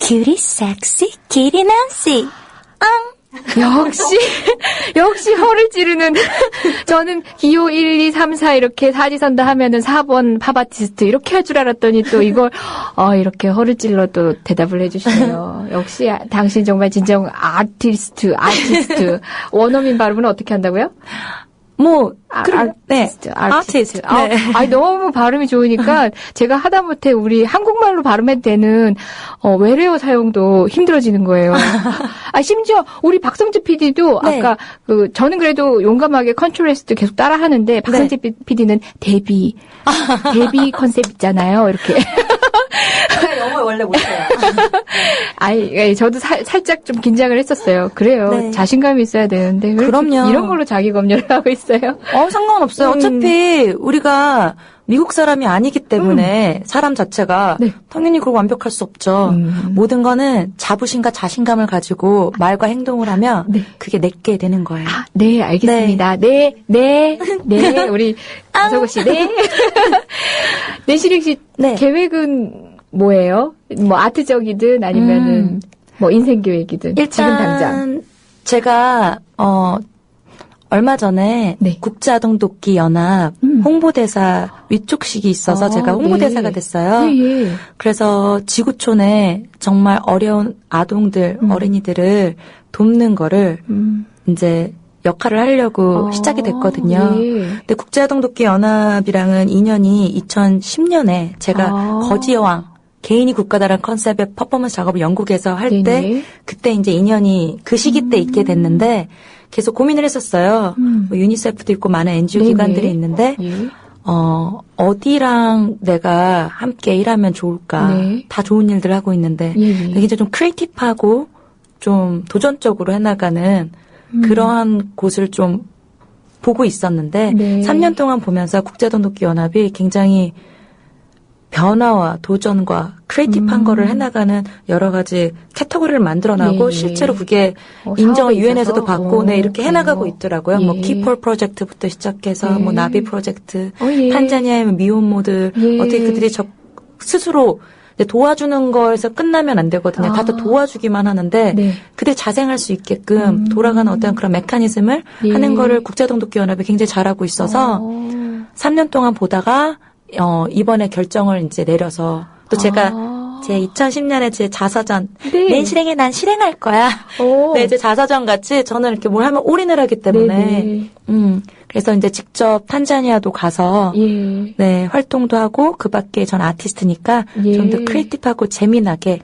큐리 섹시 키리 난시 역시 허를 찌르는. 저는 기호 1, 2, 3, 4 이렇게 사지선다 하면은 4번 팝 아티스트 이렇게 할 줄 알았더니 또 이걸, 이렇게 허를 찔러 또 대답을 해주시네요. 역시 당신 정말 진정 아티스트. 원어민 발음은 어떻게 한다고요? 아티스트. 네. 너무 발음이 좋으니까 제가 하다못해 우리 한국말로 발음해도 되는 외래어 사용도 힘들어지는 거예요. 심지어 우리 박성재 PD도 네. 아까 저는 그래도 용감하게 컨트롤 S도 계속 따라 하는데 박성재 PD는 데뷔 컨셉 있잖아요. 이렇게. 영어 원래 못해요. 저도 살짝 좀 긴장을 했었어요. 그래요. 네. 자신감이 있어야 되는데. 왜 그럼요. 이런 걸로 자기 검열을 하고 있어요. 상관없어요. 어차피 우리가 미국 사람이 아니기 때문에 사람 자체가 네. 당연히 그걸 완벽할 수 없죠. 모든 거는 자부심과 자신감을 가지고 말과 행동을 하면 네. 그게 내게 되는 거예요. 네, 알겠습니다. 네, 우리 서구 씨, 네. 내시릭 씨, 네. 계획은 뭐예요? 뭐 아트적이든 아니면은 뭐 인생 계획이든 일단 지금 당장. 제가 얼마 전에 네. 국제아동돕기 연합 홍보대사 위촉식이 있어서 제가 홍보대사가 됐어요. 예. 그래서 지구촌에 정말 어려운 아동들, 어린이들을 돕는 거를 이제 역할을 하려고 시작이 됐거든요. 예. 근데 국제아동돕기 연합이랑은 인연이 2010년에 제가 거지여왕 개인이 국가다라는 컨셉의 퍼포먼스 작업을 영국에서 할 때 네네. 그때 이제 인연이 그 시기 때 있게 됐는데 계속 고민을 했었어요. 뭐 유니세프도 있고 많은 NGO 네네. 기관들이 있는데 예. 어디랑 내가 함께 일하면 좋을까? 네. 다 좋은 일들 하고 있는데 예. 굉장히 좀 크리에이티브하고 좀 도전적으로 해나가는 그러한 곳을 좀 보고 있었는데 네. 3년 동안 보면서 국제아동돕기 연합이 굉장히 변화와 도전과 크리에이티브한 거를 해나가는 여러 가지 캐터고리를 만들어나고 예. 실제로 그게 사업에 인정을 유엔에서도 있어서? 받고 네 이렇게 해나가고 있더라고요. 뭐 예. 키폴 프로젝트부터 시작해서 예. 뭐 나비 프로젝트, 예. 탄자니아의 미혼모들 예. 어떻게 그들이 스스로 이제 도와주는 거에서 끝나면 안 되거든요. 다들 도와주기만 하는데 네. 그들이 자생할 수 있게끔 돌아가는 어떤 그런 메커니즘을 예. 하는 거를 국제아동돕기 연합이 굉장히 잘하고 있어서 3년 동안 보다가 이번에 결정을 이제 내려서 또 제가 제 2010년에 제 자서전 네. 내 실행에 난 실행할 거야. 네, 제 자서전 같이 저는 이렇게 뭘 하면 올인을 하기 때문에 그래서 이제 직접 탄자니아도 가서 예. 네, 활동도 하고 그밖에 전 아티스트니까 예. 좀 더 크리에이티브하고 재미나게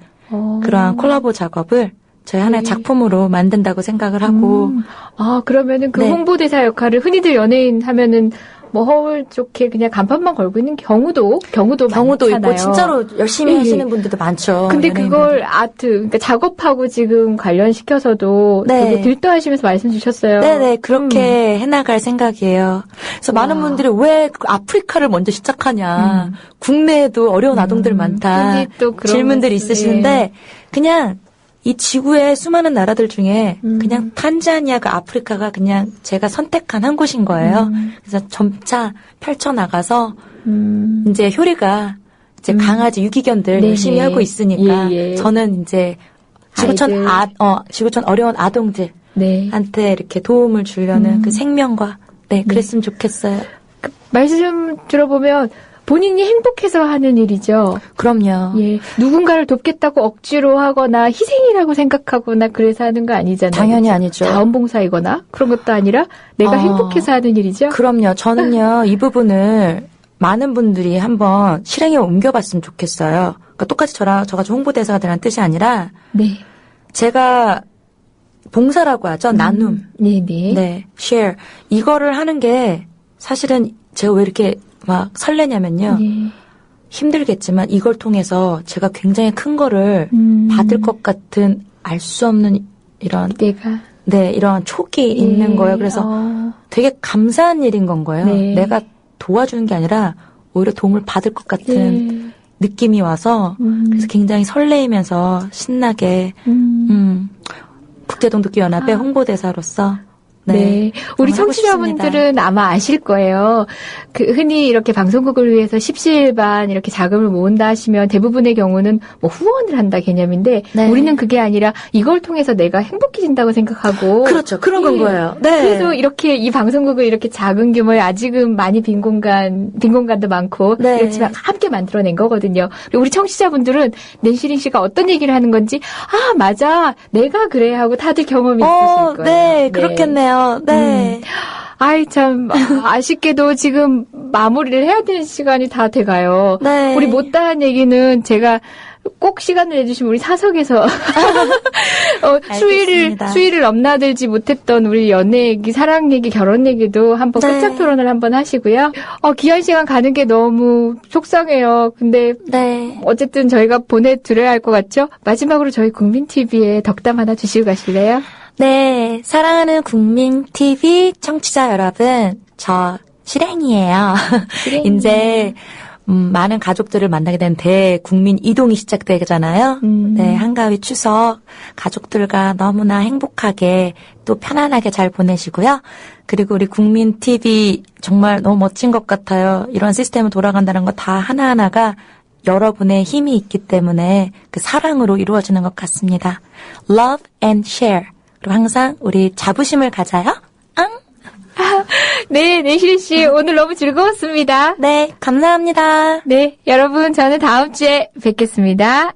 그러한 콜라보 작업을 저희 하나의 작품으로 만든다고 생각을 하고 그러면은 그 네. 홍보대사 역할을 흔히들 연예인 하면은 뭐 허울 좋게 그냥 간판만 걸고 있는 경우도 많잖아요. 있고 진짜로 열심히 예, 예. 하시는 분들도 많죠. 근데 연예인분들. 그걸 그러니까 작업하고 지금 관련시켜서도 네. 되게 들떠하시면서 말씀 주셨어요. 네네, 그렇게 해나갈 생각이에요. 그래서 많은 분들이 왜 아프리카를 먼저 시작하냐. 국내에도 어려운 아동들 많다. 흔히 또 그런 질문들이 말씀, 있으시는데, 그냥 이 지구의 수많은 나라들 중에 그냥 탄자니아가 아프리카가 그냥 제가 선택한 한 곳인 거예요. 그래서 점차 펼쳐나가서 이제 효리가 이제 강아지 유기견들 네네. 열심히 하고 있으니까 예, 예. 저는 이제 지구촌 아이들. 지구촌 어려운 아동들 네. 한테 이렇게 도움을 주려는 그 생명과 그랬으면 좋겠어요. 말씀 들어보면 본인이 행복해서 하는 일이죠. 그럼요. 예. 누군가를 돕겠다고 억지로 하거나 희생이라고 생각하거나 그래서 하는 거 아니잖아요. 당연히 그렇죠? 아니죠. 자원봉사이거나 그런 것도 아니라 내가 행복해서 하는 일이죠. 그럼요. 저는요, 이 부분을 많은 분들이 한번 실행에 옮겨봤으면 좋겠어요. 그러니까 똑같이 저같이 홍보대사가 되라는 뜻이 아니라 네. 제가 봉사라고 하죠. 나눔. 네네. 네. share. 이거를 하는 게 사실은 제가 왜 이렇게 막 설레냐면요. 예. 힘들겠지만 이걸 통해서 제가 굉장히 큰 거를 받을 것 같은 알 수 없는 이런 이런 촉이 있는 거예요. 그래서 되게 감사한 일인 건 거예요. 네. 내가 도와주는 게 아니라 오히려 도움을 받을 것 같은 느낌이 와서 그래서 굉장히 설레이면서 신나게 국제아동돕기 연합의 홍보대사로서 네. 우리 정말 하고 청취자분들은 아마 아실 거예요. 흔히 이렇게 방송국을 위해서 십시일반 이렇게 자금을 모은다 하시면 대부분의 경우는 뭐 후원을 한다 개념인데 네. 우리는 그게 아니라 이걸 통해서 내가 행복해진다고 생각하고 그렇죠. 그런 건 예. 거예요. 네. 그래서 이렇게 이 방송국을 이렇게 작은 규모의 아직은 많이 빈 공간도 많고 네. 그렇지만 함께 만들어낸 거거든요. 그리고 우리 청취자분들은 낸시린 씨가 어떤 얘기를 하는 건지 아 맞아 내가 그래 하고 다들 경험이 있으실 거예요. 네, 그렇겠네요. 네. 아이 참 아쉽게도 지금 마무리를 해야 되는 시간이 다 돼가요. 네. 우리 못다한 얘기는 제가 꼭 시간을 내주시면 우리 사석에서 알겠습니다. 수위를 넘나들지 못했던 우리 연애 얘기, 사랑 얘기, 결혼 얘기도 한번 네. 끝작 토론을 한번 하시고요. 귀한 시간 가는 게 너무 속상해요. 근데 네. 어쨌든 저희가 보내드려야 할 것 같죠? 마지막으로 저희 국민TV에 덕담 하나 주시고 가실래요? 네, 사랑하는 국민TV 청취자 여러분, 저 실행이에요. 이제 많은 가족들을 만나게 된 대국민 이동이 시작되잖아요. 네, 한가위 추석 가족들과 너무나 행복하게 또 편안하게 잘 보내시고요. 그리고 우리 국민TV 정말 너무 멋진 것 같아요. 이런 시스템을 돌아간다는 거 다 하나하나가 여러분의 힘이 있기 때문에 그 사랑으로 이루어지는 것 같습니다. Love and share. 그리고 항상 우리 자부심을 가져요. 앙? 네, 내실 씨 오늘 너무 즐거웠습니다. 네, 감사합니다. 네, 여러분 저는 다음 주에 뵙겠습니다.